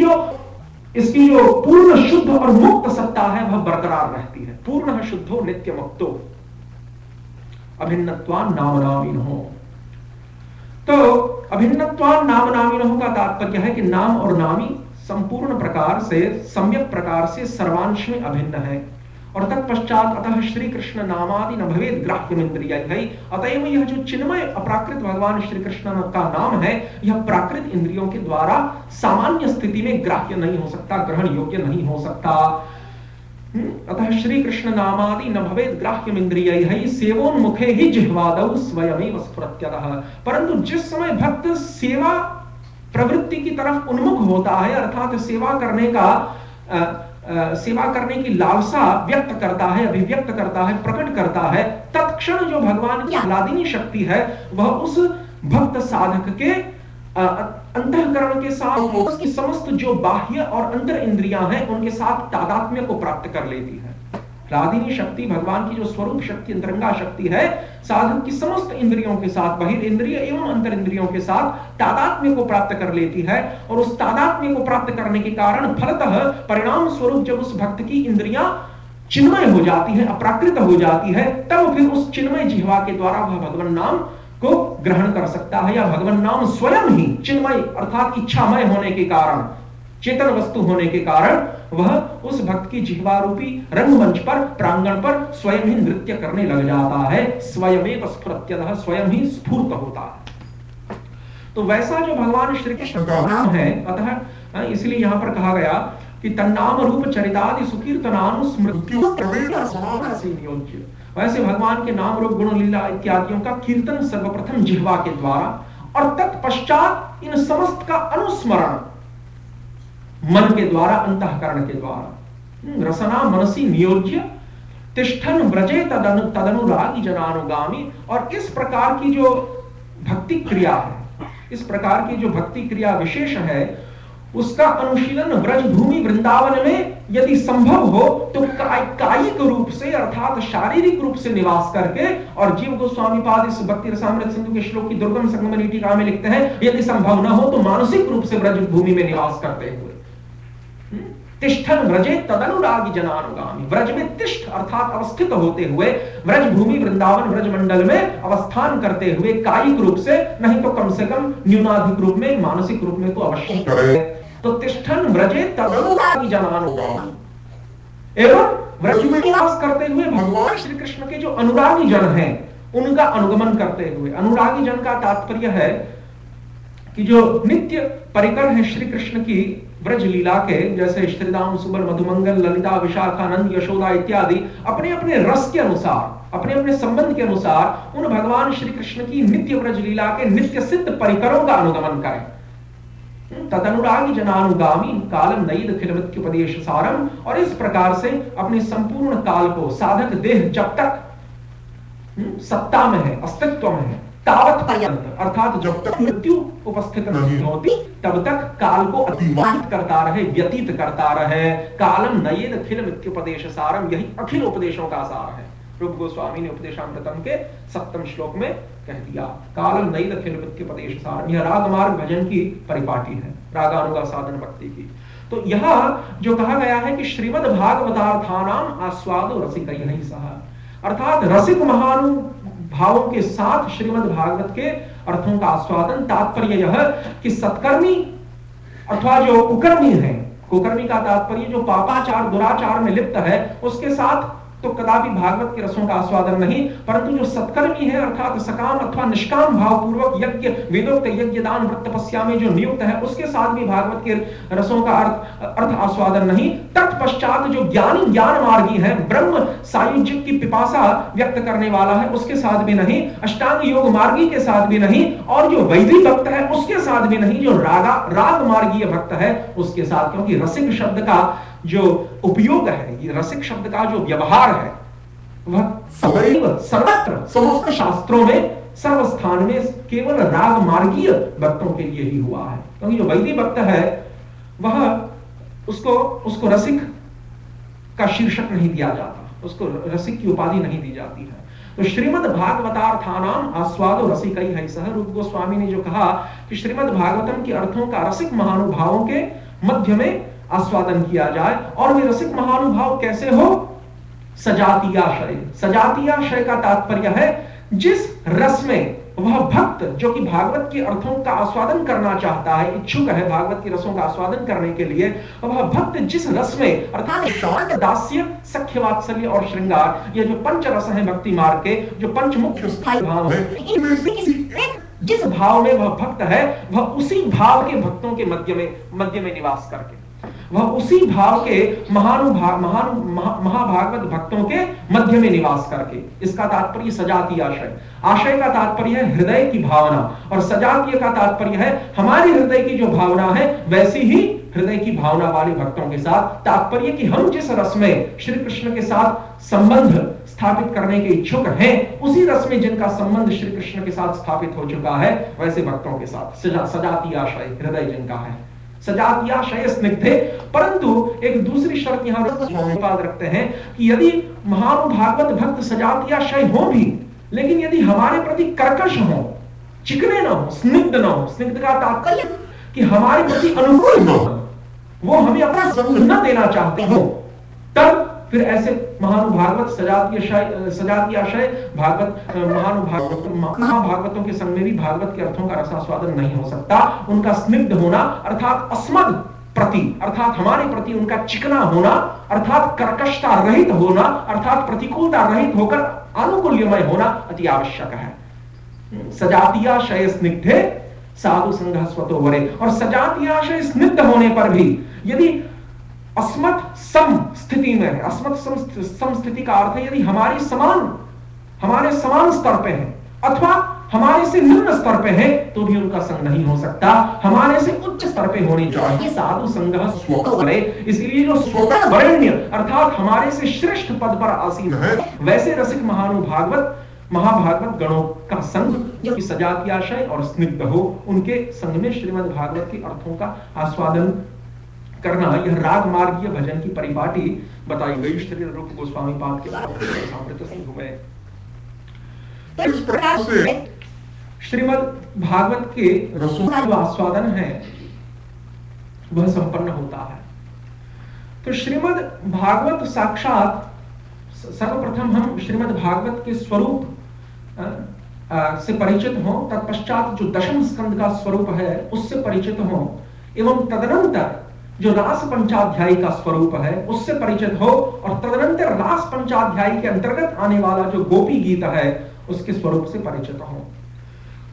जो पूर्ण शुद्ध और मुक्त सत्ता है वह बरकरार रहती है। पूर्ण शुद्धो नित्य मुक्तो अभिन्नत्वान् नाम नामिनः। तो अभिन्नत्वान् नाम नामिनः का तात्पर्य है कि नाम और नामी संपूर्ण प्रकार से, सम्यक प्रकार से सर्वांश में अभिन्न है। और तत्पश्चात अतः श्री कृष्ण नामादि न भवेद् ग्राह्यमिन्द्रियैः, अतएव यह जो चिन्मय अपराकृत भगवान श्री कृष्ण का नाम है, यह प्राकृत इंद्रियों के द्वारा सामान्य स्थिति में ग्राह्य नहीं हो सकता, ग्रहण योग्य नहीं हो सकता। अतः श्री कृष्ण नामादि न भवेद् ग्राह्यमिन्द्रियैः सेवोन्मुखे हि जिह्वादौ स्वयमेव स्फुरत्यतः। परंतु जिस समय भक्त सेवा प्रवृत्ति की तरफ उन्मुख होता है, अर्थात सेवा करने की लालसा व्यक्त करता है, अभिव्यक्त करता है, प्रकट करता है, तत्क्षण जो भगवान की आह्लादिनी शक्ति है वह उस भक्त साधक के अंतःकरण के साथ उसकी समस्त जो बाह्य और अंतर इंद्रियां हैं उनके साथ तादात्म्य को प्राप्त कर लेती है। आह्लादिनी शक्ति भगवान की जो स्वरूप शक्ति, अंतरंगा शक्ति है, साधक की समस्त इंद्रियों के साथ, बहिर्इंद्रिय एवं अंतर इंद्रियों के साथ तादात्म्य को प्राप्त कर लेती है। और उस तादात्म्य को प्राप्त करने के कारण फलतः परिणाम स्वरूप जब उस भक्त की इंद्रियां चिन्मय हो जाती है, अप्राकृत हो जाती है, तब फिर उस चिन्मय जिह्वा के द्वारा वह भगवान नाम को ग्रहण कर सकता है, या भगवान नाम स्वयं ही चिन्मय अर्थात इच्छामय होने के कारण, चेतन वस्तु होने के कारण वह उस भक्त की जिह्वा रूपी रंगमंच पर, प्रांगण पर स्वयं ही नृत्य करने लग जाता है, स्वयमेव स्फुरत्यतः, स्वयं ही स्फूर्त होता है। तो वैसा जो भगवान श्री कृष्ण का नाम है, अतः इसलिए यहां पर कहा गया कि तन्नाम रूप चरितादि सुकीर्तनानुस्मृति नियोज्य। वैसे भगवान के नाम रूप गुण लीला इत्यादियों का कीर्तन सर्वप्रथम जिह्वा के द्वारा और तत्पश्चात इन समस्त का अनुस्मरण मन के द्वारा, अंतःकरण के द्वारा। रसना मनसी नियोज्य तिष्ठन व्रजे तदनुरागी जनानुगामी। और इस प्रकार की जो भक्ति क्रिया है, इस प्रकार की जो भक्ति क्रिया विशेष है, उसका अनुशीलन व्रज भूमि वृंदावन में यदि संभव हो तो कायिक रूप से अर्थात शारीरिक रूप से निवास करके, और जीव गोस्वामी पाद इस भक्ति रसामृत सिंधु के श्लोक की दुर्गम संगमनी टीका में लिखते हैं, यदि संभव न हो तो मानसिक रूप से व्रज भूमि में निवास करते हुए। तिष्ठन व्रजे तदनुरागी जनानुगामी, व्रज में तिष्ठ अर्थात अवस्थित होते हुए, व्रज भूमि वृंदावन व्रज मंडल में अवस्थान करते हुए कायिक रूप से, नहीं तो कम से कम न्यूनाधिक रूप में, मानसिक रूप में तो अवश्य करे। तो तिष्ठन व्रजे तदनुरागी जनानुगामी, एवं व्रज में निवास करते हुए भगवान श्री कृष्ण के जो अनुरागी जन हैं उनका अनुगमन करते हुए। अनुरागी जन का तात्पर्य है कि जो नित्य परिकर है श्री कृष्ण की व्रज लीला के, जैसे श्रीदाम सुबल मधुमंगल ललिता विशाखानंद यशोदा इत्यादि, अपने अपने रस के अनुसार, अपने अपने संबंध के अनुसार उन भगवान श्री कृष्ण की नित्य व्रज लीला के नित्य सिद्ध परिकरों का अनुगमन करें। तदनुरागी जनानुगामी कालम नईद खिलमत्युपदेश सारम। और इस प्रकार से अपने संपूर्ण काल को, साधक देह जब तक सत्ता में है, अस्तित्व में है, तावत पर्यंत अर्थात जब तक मृत्यु उपस्थित नहीं होती तब तक काल को अतिवाहित करता रहे, व्यतीत करता रहे। कालम नयेद अखिल मित्युपदेश सारम, यही अखिल उपदेशों का सार है। रूप गोस्वामी ने उपदेशामृतम के 7वें श्लोक में कह दिया, कालम नयेद अखिल मित्युपदेश सारम। यह रागमार्ग भजन की परिपाटी है, रागानुगा साधन भक्ति की। तो यह जो कहा गया है कि श्रीमद् भागवतार्थानाम आस्वादो रसिकैः सह, अर्थात रसिक महानुभावों के साथ श्रीमद् भागवत के अर्थों का आस्वादन। तात्पर्य यह कि सत्कर्मी अथवा जो कुकर्मी है, कुकर्मी का तात्पर्य जो पापाचार दुराचार में लिप्त है, उसके साथ तो कदापि भागवत के रसों का आस्वादन नहीं, परंतु जो सत्कर्मी है अर्थात सकाम अथवा निष्काम भाव पूर्वक यज्ञ वेदोक्त यज्ञ दान व्रत तपस्या में जो नियुक्त है, उसके साथ भी भागवत के रसों का अर्थ आस्वादन नहीं। तत्पश्चात जो ज्ञानी ज्ञान मार्गी है, ब्रह्म सायुज्य की पिपासा व्यक्त करने वाला है, उसके साथ भी नहीं। अष्टांग योग मार्गी के साथ भी नहीं, और जो वैदिक भक्त है उसके साथ भी नहीं। जो राग मार्गीय भक्त है उसके साथ, क्योंकि रसिक शब्द का जो उपयोग है, ये रसिक शब्द का जो व्यवहार है, वह सर्वत्र समस्त शास्त्रों में सर्वस्थान में केवल राग मार्गीय भक्तों के लिए ही हुआ है। क्योंकि जो वैदिक भक्त है वह उसको रसिक का शीर्षक नहीं दिया जाता, उसको रसिक की उपाधि नहीं दी जाती है। तो श्रीमद् भागवतार्थानाम आस्वादो रसिकैः सह, रूप गोस्वामी ने जो कहा कि श्रीमद् भागवतम के अर्थों का रसिक महानुभावों के मध्य में आस्वादन किया जाए। और वे रसिक महानुभाव कैसे हो? सजातीयाशय। सजातीयाशय का तात्पर्य है जिस रस में वह भक्त जो कि भागवत के अर्थों का आस्वादन करना चाहता है, इच्छुक है भागवत के रसों का आस्वादन करने के लिए, वह भक्त जिस रस में अर्थात शांत दास्य सख्य वात्सल्य और श्रृंगार, ये जो पंच रस हैं भक्ति मार्ग के, जो पंच मुख्य स्थायी भाव है, जिस भाव में वह भक्त है, वह उसी भाव के भक्तों के मध्य में निवास करके, वह उसी भाव के महाभागवत भक्तों के मध्य में निवास करके। इसका तात्पर्य सजातीय आशय। आशय का तात्पर्य है हृदय की भावना, और सजातीय का तात्पर्य है हमारी हृदय की जो भावना है वैसी ही हृदय की भावना वाले भक्तों के साथ। तात्पर्य कि हम जिस रस में श्री कृष्ण के साथ संबंध स्थापित करने के इच्छुक हैं, उसी रस में जिनका संबंध श्री कृष्ण के साथ स्थापित हो चुका है, वैसे भक्तों के साथ सजातीय आशय हृदय जिनका है। सजातीयाशय स्निग्धे। परंतु एक दूसरी शर्त यहाँ रखते हैं कि यदि महानुभागवत भक्त सजातीयाशय हो भी, लेकिन यदि हमारे प्रति कर्कश हो, चिकने न हो, स्निग्ध न हो, स्निग्ध का तात्पर्य कि हमारे प्रति अनुकूल न हो, वो हमें अपना संग न देना चाहते हो, तब फिर ऐसे महानुभागवत सजातीयाशय भागवत महाभागवतों के संग में भी भागवत के अर्थों का रसास्वादन नहीं हो सकता। उनका स्निग्ध होना अर्थात अस्मद प्रति अर्थात हमारे प्रति उनका चिकना होना, अर्थात कर्कशता रहित होना, अर्थात प्रतिकूलता रहित होकर अनुकूल्यमय होना अति आवश्यक है। सजातीयाशय स्निग्धे साधु संघ स्वतो वरे। और सजातीयाशय स्निग्ध होने पर भी यदि अस्मत् सम स्थिति में है, अस्मत् सम स्थिति का अर्थ है यदि हमारे समान स्तर पे है अथवा हमारे से निम्न स्तर पे है तो भी उनका संग नहीं हो सकता, हमारे से उच्च स्तर पे होनी चाहिए। साधु संघ स्वतो वरे, इसलिए जो स्वतः वरेण्य अर्थात हमारे से श्रेष्ठ पद पर आसीन है वैसे रसिक महाभागवत गणों का संग जो सजातीयाशय और स्निग्ध हो, उनके संग में श्रीमद् भागवत के अर्थों का आस्वादन करना, यह राग मार्गीय भजन की परिपाटी बताई गई श्री रूप गोस्वामी पाद के साम्प्रत सिंधु में। इस प्रकार से श्रीमद् भागवत के रसों का जो आस्वादन है वह संपन्न होता है। तो श्रीमद् भागवत साक्षात, सर्वप्रथम हम श्रीमद् भागवत के स्वरूप से परिचित हों, तत्पश्चात जो दशम स्कंद का स्वरूप है उससे परिचित हों, एवं तदनंतर जो रास पंचाध्यायी का स्वरूप है उससे परिचित हो, और तदनंतर रास पंचाध्यायी के अंतर्गत आने वाला जो गोपी गीत है उसके स्वरूप से परिचित हो।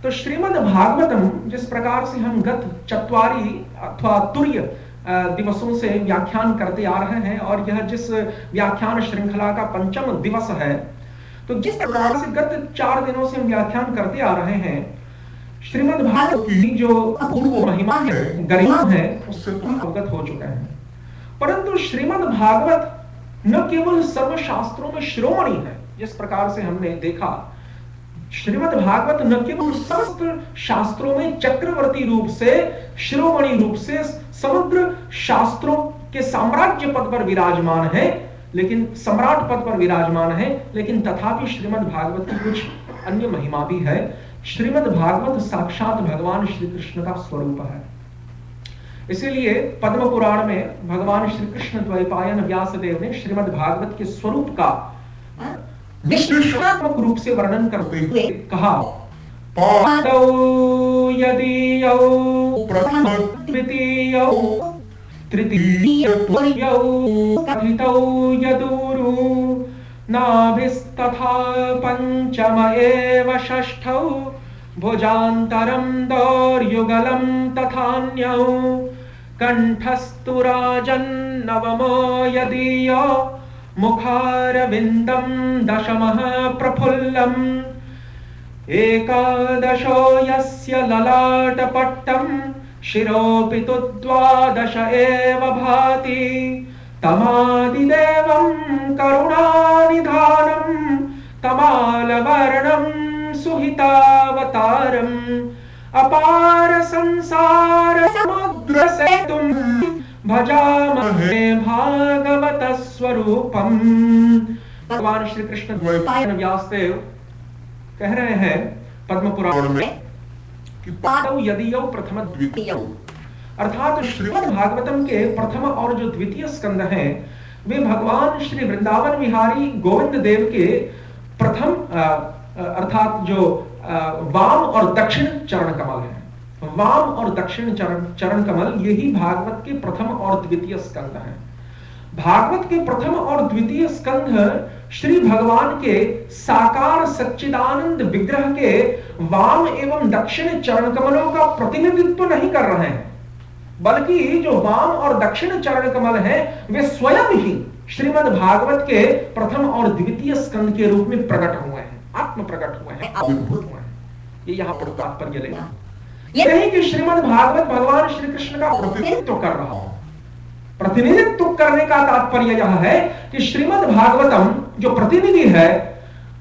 तो श्रीमद् भागवतम जिस प्रकार से हम गत चत्वारी अथवा तुर्य दिवसों से व्याख्यान करते आ रहे हैं, और यह जिस व्याख्यान श्रृंखला का पंचम दिवस है, तो जिस प्रकार से गत 4 दिनों से हम व्याख्यान करते आ रहे हैं, श्रीमद् भागवत की जो अपूर्व महिमा है, गरिमा है, उससे तुम अवगत हो चुके हैं। परंतु श्रीमद् भागवत न केवल सर्व शास्त्रों में शिरोमणि है, जिस प्रकार से हमने देखा, श्रीमद् भागवत न केवल समस्त शास्त्रों में चक्रवर्ती रूप से, शिरोमणि रूप से समग्र शास्त्रों के साम्राज्य पद पर विराजमान है, लेकिन सम्राट पद पर विराजमान है, लेकिन तथापि श्रीमद् भागवत की कुछ अन्य महिमा भी है। श्रीमद् भागवत साक्षात भगवान श्री कृष्ण का स्वरूप है। इसीलिए पद्म पुराण में भगवान श्री कृष्ण द्वैपायन व्यासदेव ने श्रीमद् भागवत के स्वरूप का विश्लेषणात्मक रूप से वर्णन करते हुए कहा, पादौ यदीयौ प्रथम द्वितीयौ तृतीयौ कथितौ यदुरु नाभिस्तथा पंचम एव षष्ठौ भुजान्तरं दौर्युगलं तथान्यौ कंठस्तु राजन्नवमो यदीयो मुखारविन्दं दशमः प्रफुल्लम् एकादशो यस्य ललाटपट्टं शिरोऽपि तु 12 एव भाति तमादिदेवं करुणानिधानं तमालवर्णं सुहितावतारम् अपार संसार समुद्र सेतुं भजामहे भागवत स्वरूपम। भगवान श्री कृष्ण द्वैपायन व्यासदेव कह रहे हैं पद्म पुराण में कि पादौ यदीयौ प्रथम द्वितीयौ, अर्थात श्रीमद् भागवतम के प्रथम और जो द्वितीय स्कंद हैं वे भगवान श्री वृंदावन विहारी गोविंद देव के प्रथम अर्थात जो वाम और दक्षिण चरण कमल है। वाम और दक्षिण चरण कमल यही भागवत के प्रथम और द्वितीय स्कंद हैं। भागवत के प्रथम और द्वितीय स्कंध श्री भगवान के साकार सच्चिदानंद विग्रह के वाम एवं दक्षिण चरण कमलों का प्रतिनिधित्व नहीं कर रहे हैं, बल्कि जो वाम और दक्षिण चरण कमल हैं वे स्वयं ही श्रीमद् भागवत के प्रथम और द्वितीय स्कंद के रूप में प्रकट हुए हैं, आत्म प्रकट हुए हैं, आविर्भूत हुए हैं। ये यहाँ पर तात्पर्य लेना यही कि श्रीमद् भागवत भगवान श्री कृष्ण का प्रतिनिधित्व कर रहा हो। प्रतिनिधित्व करने का तात्पर्य यह है कि श्रीमद् भागवतम जो प्रतिनिधि है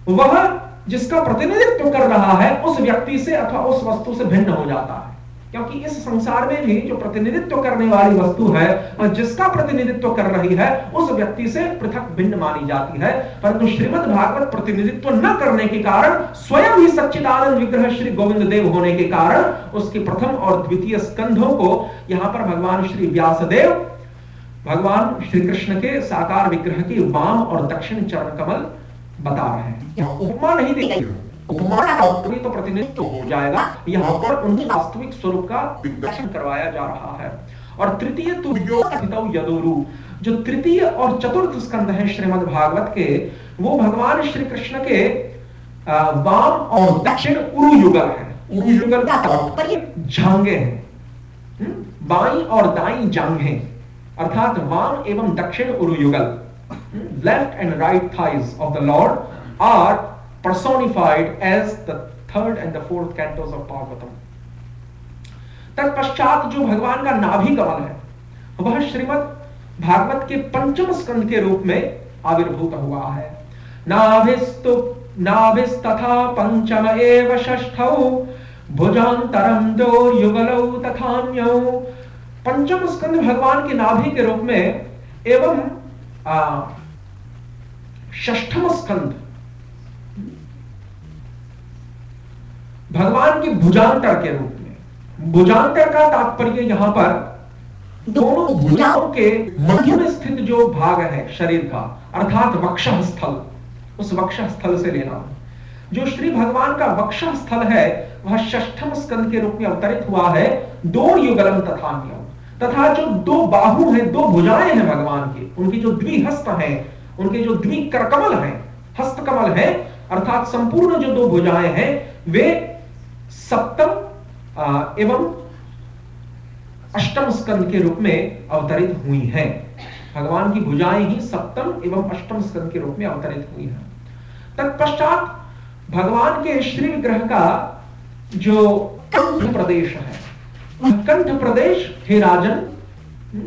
वह जिसका प्रतिनिधित्व कर रहा है उस व्यक्ति से अथवा उस वस्तु से भिन्न हो जाता है, क्योंकि इस संसार में भी जो प्रतिनिधित्व करने वाली वस्तु है और जिसका प्रतिनिधित्व कर रही है उस व्यक्ति से पृथक भिन्न मानी जाती है। परंतु श्रीमद् भागवत प्रतिनिधित्व न करने के कारण स्वयं ही सच्चिदानंद विग्रह श्री गोविंद देव होने के कारण उसके प्रथम और द्वितीय स्कंधों को यहाँ पर भगवान श्री व्यासदेव भगवान श्री कृष्ण के साकार विग्रह के वाम और दक्षिण चरण कमल बता रहे हैं। उपमा नहीं दी गई, उपमा तो प्रतिनिधित्व हो जाएगा, यहाँ पर उनके वास्तविक स्वरूप का दर्शन करवाया जा रहा है। और तृतीय तो यदोरु, जो तृतीय और चतुर्थ स्कंद है श्रीमद् भागवत के, वो भगवान श्री कृष्ण के वाम और दक्षिण उरु युगल है। उरु युगल का तात्पर्य जांघें हैं, बाईं और दाईं जांघें, अर्थात वाम एवं दक्षिण उरु युगल, left and right thighs of the lord are personified as the third and the fourth cantos of Bhagavatam. तत्पश्चात जो भगवान का नाभि कमल है, वह श्रीमद् भागवत के पंचम स्कंद के रूप में आविर्भूत हुआ है। नाभिस्तथा पंचम एव षष्ठौ भुजांतरम दो युगलौ तथान्यौ। पंचम स्कंद भगवान के नाभि के रूप में एवं षष्ठम स्कंद भगवान के भुजांतर के रूप में। भुजांतर का तात्पर्य यहां पर दोनों भुजाओं के मध्य में स्थित जो भाग है शरीर का, अर्थात वक्षः स्थल, उस वक्षः स्थल से लेना। जो श्री भगवान का वक्षः स्थल है वह षष्ठम स्कंद के रूप में अवतरित हुआ है। दो युगलम तथान्यम, तथा जो दो बाहु हैं, दो भुजाएं हैं भगवान के, उनकी जो द्विहस्त हैं, उनके जो द्विकरकमल हैं, हस्तकमल है, अर्थात संपूर्ण जो दो भुजाएं हैं वे सप्तम एवं अष्टम स्कंद के रूप में अवतरित हुई हैं। भगवान की भुजाएं ही सप्तम एवं अष्टम स्कंद के रूप में अवतरित हुई हैं। तत्पश्चात भगवान के श्री विग्रह का जो कंठ प्रदेश है, वह कंठ प्रदेश, हे राजन,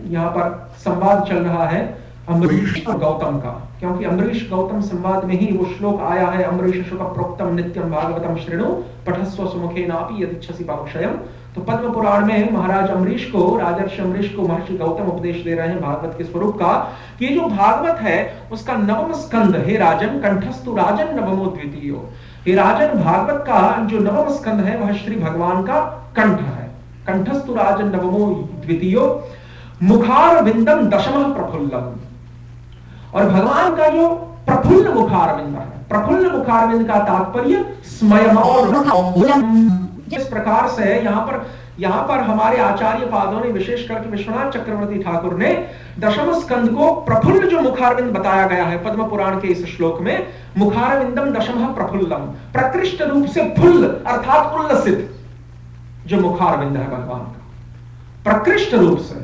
यहां पर संवाद चल रहा है अम्बरीश और गौतम का, क्योंकि अम्बरीश गौतम संवाद में ही वो श्लोक आया है, अम्बरीश शुक प्रोक्तम नित्यम भागवतम शृणु पठस्व सुमुखेनापि यदिच्छसि भावक्षयम्। तो पद्म पुराण में महाराज अम्बरीश को, राजर्षि अम्बरीश को महर्षि गौतम उपदेश दे रहे हैं भागवत के स्वरूप का, कि जो भागवत है उसका नवम स्कंद, हे राजन, कंठस्तु राजन नवमो द्वितीयो। हे राजन, भागवत का जो नवम स्कंद है वह श्री भगवान का कंठ है। कंठस्तु राजन नवमो द्वितीयो मुखार विंदम दशमः प्रफुल्लम। और भगवान का जो प्रफुल्ल मुखारविंद है, प्रफुल्ल मुखारविंद का तात्पर्य स्मयमान। जिस प्रकार से यहाँ पर हमारे आचार्य पादों ने, विशेष करके विश्वनाथ चक्रवर्ती ठाकुर ने, दशम स्कंद को प्रफुल्ल जो मुखारविंद बताया गया है पद्म पुराण के इस श्लोक में, मुखारविंदम दशमः प्रफुल्लम, प्रकृष्ट रूप से फुल्ल अर्थात उल्लसित जो मुखारविंद है भगवान का, प्रकृष्ट रूप से,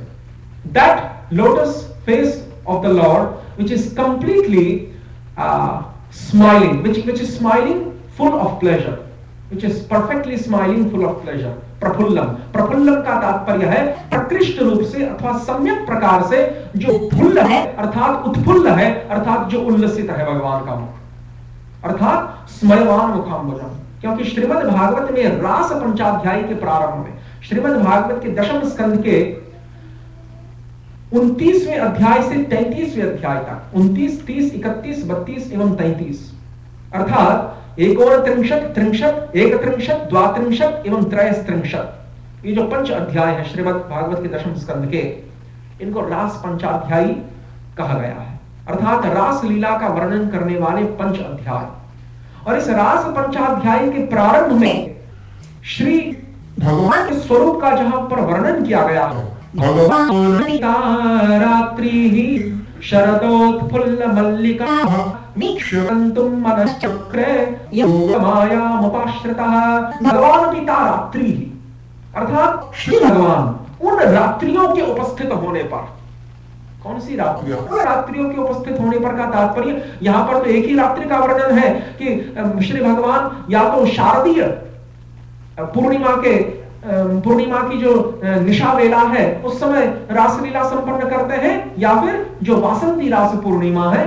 that lotus face of the Lord which is completely smiling, which is smiling full of pleasure, which is perfectly smiling full of pleasure. प्रफुल्लम, प्रफुल्लम का तात्पर्य है प्रकृष्ट रूप से अथवा सम्यक प्रकार से जो फुल्ल है, अर्थात उत्फुल्ल है, अर्थात जो उल्लसित है भगवान का मुख, अर्थात स्मयमान मुखाम्बुजम। क्योंकि श्रीमद् भागवत में रास पंचाध्यायी के प्रारंभ में, श्रीमद् भागवत के दशम स्कंद के 29वें अध्याय से 33वें अध्याय तक, 29, 30, 31, 32 एवं 33, अर्थात 39, 33, 31, 32 एवं 33, ये जो पंच अध्याय है श्रीमद् भागवत के दशम स्कंद के, इनको रास पंचाध्यायी कहा गया है, अर्थात रास लीला का वर्णन करने वाले पंच अध्याय। और इस रास पंचाध्यायी के प्रारंभ में श्री भगवान के स्वरूप का जहां पर वर्णन किया गया है, रात्रि शरदोत्फुल्ल मल्लिका वीक्षन्तुं मनश्चक्रे योगमायामुपाश्रितः। भगवान पिता रात्रि, अर्थात श्री भगवान उन रात्रियों के उपस्थित होने पर, कौन सी रात्रियों? रात्रियों के उपस्थित होने पर का तात्पर्य, यहां पर तो एक ही रात्रि का वर्णन है कि श्री भगवान या तो शारदीय पूर्णिमा की जो निशा वेला है उस समय रासलीला संपन्न करते हैं, या फिर जो वासंती रास पूर्णिमा है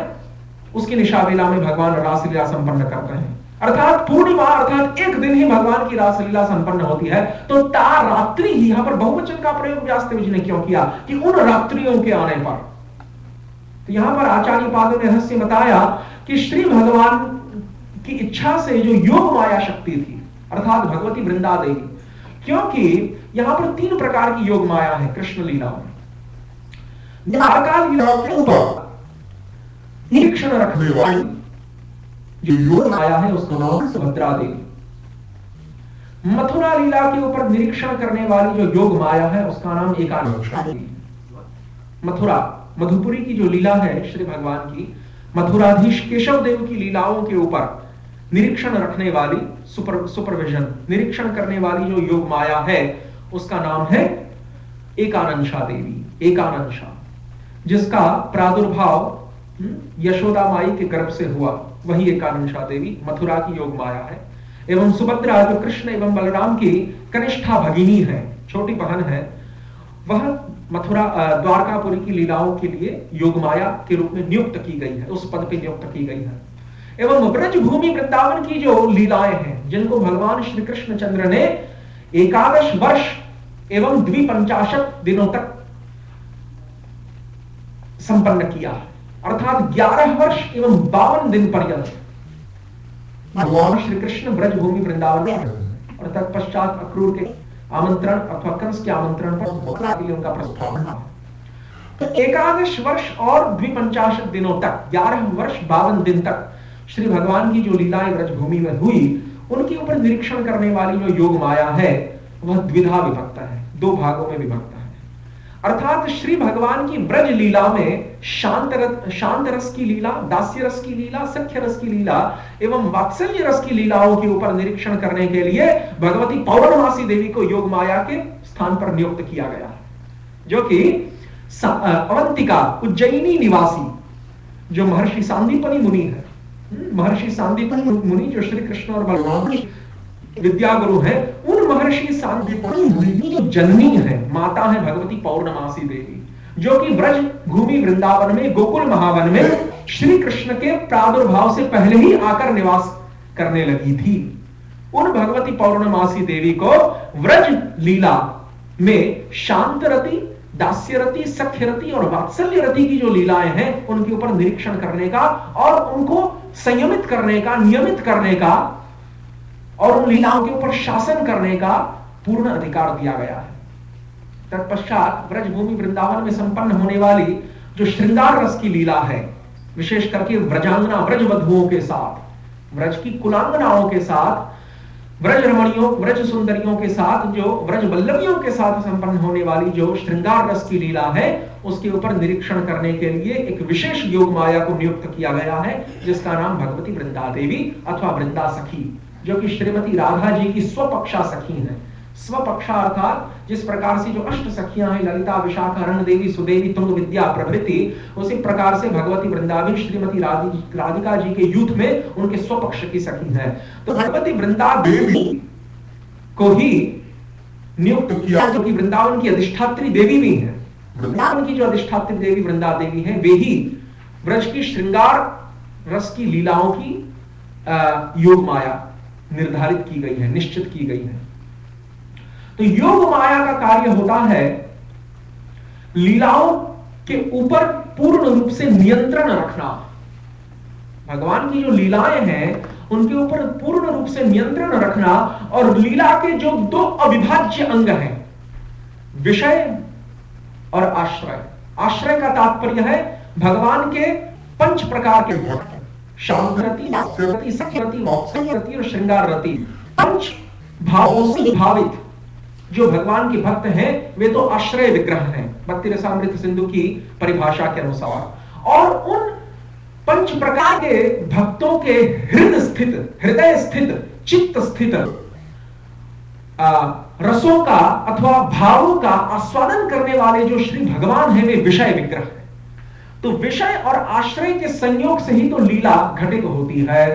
उसकी निशा वेला में भगवान रासलीला संपन्न करते हैं। अर्थात पूर्णिमा, अर्थात एक दिन ही भगवान की रासलीला संपन्न होती है। तो ता रात्रि ही, यहां पर बहुवचन का प्रयोग व्यासदेव जी ने क्यों किया, कि उन रात्रियों के आने पर। तो यहां पर आचार्य पादों ने रहस्य बताया कि श्री भगवान की इच्छा से जो योग माया शक्ति थी, अर्थात भगवती वृंदा देवी, क्योंकि यहां पर 3 प्रकार की योग माया है कृष्ण लीला में। द्वारका लीला के ऊपर निरीक्षण रखने वाली जो योग माया है उसका नाम सुभद्रा देवी। मथुरा लीला के ऊपर निरीक्षण करने वाली जो योग माया है उसका नाम एकानंशा देवी। मथुरा मधुपुरी की जो लीला है श्री भगवान की, मथुराधीश केशव देव की लीलाओं के ऊपर निरीक्षण रखने वाली, सुपरविजन निरीक्षण करने वाली जो योग माया है उसका नाम है एकानंशा देवी। एकानंशा, जिसका प्रादुर्भाव यशोदा माई के गर्भ से हुआ, वही एकानंशा देवी मथुरा की योग माया है। एवं सुभद्रा जो कृष्ण एवं बलराम की कनिष्ठा भगिनी है, छोटी बहन है, वह मथुरा द्वारकापुरी की लीलाओं के लिए योग माया के रूप में नियुक्त की गई है, उस पद पे नियुक्त की गई है। एवं ब्रज भूमि वृंदावन की जो लीलाएं हैं, जिनको भगवान श्री कृष्ण चंद्र ने 11 वर्ष एवं 250 दिनों तक संपन्न किया, अर्थात 11 वर्ष एवं 52 दिन पर्यंत भगवान श्री कृष्ण ब्रज भूमि वृंदावन में, और तत्पश्चात अक्रूर के आमंत्रण अथवा कंस के आमंत्रण पर उनका प्रस्थान हुआ। तो 11 वर्ष और 250 दिनों तक, 11 वर्ष 52 दिन तक श्री भगवान की जो लीलाएं ब्रज भूमि में हुई, उनके ऊपर निरीक्षण करने वाली जो योग माया है वह द्विधा विभक्त है, 2 भागों में विभक्त है। अर्थात श्री भगवान की ब्रज लीला में शांत रस की लीला, दास्य रस की लीला, सख्य रस की लीला एवं वात्सल्य रस की लीलाओं के ऊपर निरीक्षण करने के लिए भगवती पौर्णमासी देवी को योग माया के स्थान पर नियुक्त किया गया है, जो कि अवंतिका उज्जैनी निवासी जो महर्षि सांदीपनि मुनि है, महर्षि सांदीपनि मुनि जो श्री कृष्ण और बलराम विद्या गुरु है, उन महर्षि सांदीपनि मुनि की जो जननी है, माता है भगवती पौर्णमासी देवी, जो कि ब्रज भूमि वृंदावन में गोकुल महावन में श्री कृष्ण के प्रादुर्भाव से पहले ही आकर निवास करने लगी थी। उन भगवती पौर्णमासी देवी को व्रज लीला में शांत रति, दास्य रति, सख्य रति और वात्सल्य रति की जो लीलाएं हैं उनके ऊपर निरीक्षण करने का और उनको संयमित करने का, नियमित करने का और उन लीलाओं के ऊपर शासन करने का पूर्ण अधिकार दिया गया है। तत्पश्चात ब्रजभूमि वृंदावन में संपन्न होने वाली जो श्रृंगार रस की लीला है, विशेष करके व्रजांगना व्रजवधुओं के साथ, व्रज की कुलांगनाओं के साथ, व्रज रमणियों, व्रज सुंदरियों के साथ, जो व्रज वल्लभियों के साथ संपन्न होने वाली जो श्रृंगार रस की लीला है, उसके ऊपर निरीक्षण करने के लिए एक विशेष योग माया को नियुक्त किया गया है, जिसका नाम भगवती वृंदा देवी अथवा वृंदा सखी, जो कि श्रीमती राधा जी की स्वपक्षा सखी है। स्वपक्षा अर्थात जिस प्रकार से जो अष्ट सखियां हैं, ललिता, विशाखा, रंग देवी, सुदेवी, तुंग विद्या प्रभृति, उसी प्रकार से भगवती वृंदा भी श्रीमती राधिका जी के यूथ में उनके स्वपक्ष की सखी है। तो भगवती वृंदा देवी को ही नियुक्त किया, जो कि वृंदावन की अधिष्ठात्री देवी भी है। वृंदावन की जो अधिष्ठात्री देवी वृंदा देवी है, वे ही ब्रज की श्रृंगार रस की लीलाओं की योग माया निर्धारित की गई है, निश्चित की गई है। तो योग माया का कार्य होता है लीलाओं के ऊपर पूर्ण रूप से नियंत्रण रखना। भगवान की जो लीलाएं हैं उनके ऊपर पूर्ण रूप से नियंत्रण रखना, और लीला के जो 2 अविभाज्य अंग हैं, विषय और आश्रय। आश्रय का तात्पर्य है भगवान के 5 प्रकार के भक्त, शांत रति, दास्य रति, सख्य रति, वात्सल्य रति और श्रृंगार रति। 5 भावों से भावित जो भगवान के भक्त हैं वे तो आश्रय विग्रह हैं, भक्ति रसामृत सिंधु की परिभाषा के अनुसार। और उन 5 प्रकार के भक्तों के हृदय स्थित, चित्त स्थित रसों का अथवा भावों का आस्वादन करने वाले जो श्री भगवान हैं वे विषय विग्रह हैं। तो विषय और आश्रय के संयोग से ही तो लीला घटित होती है।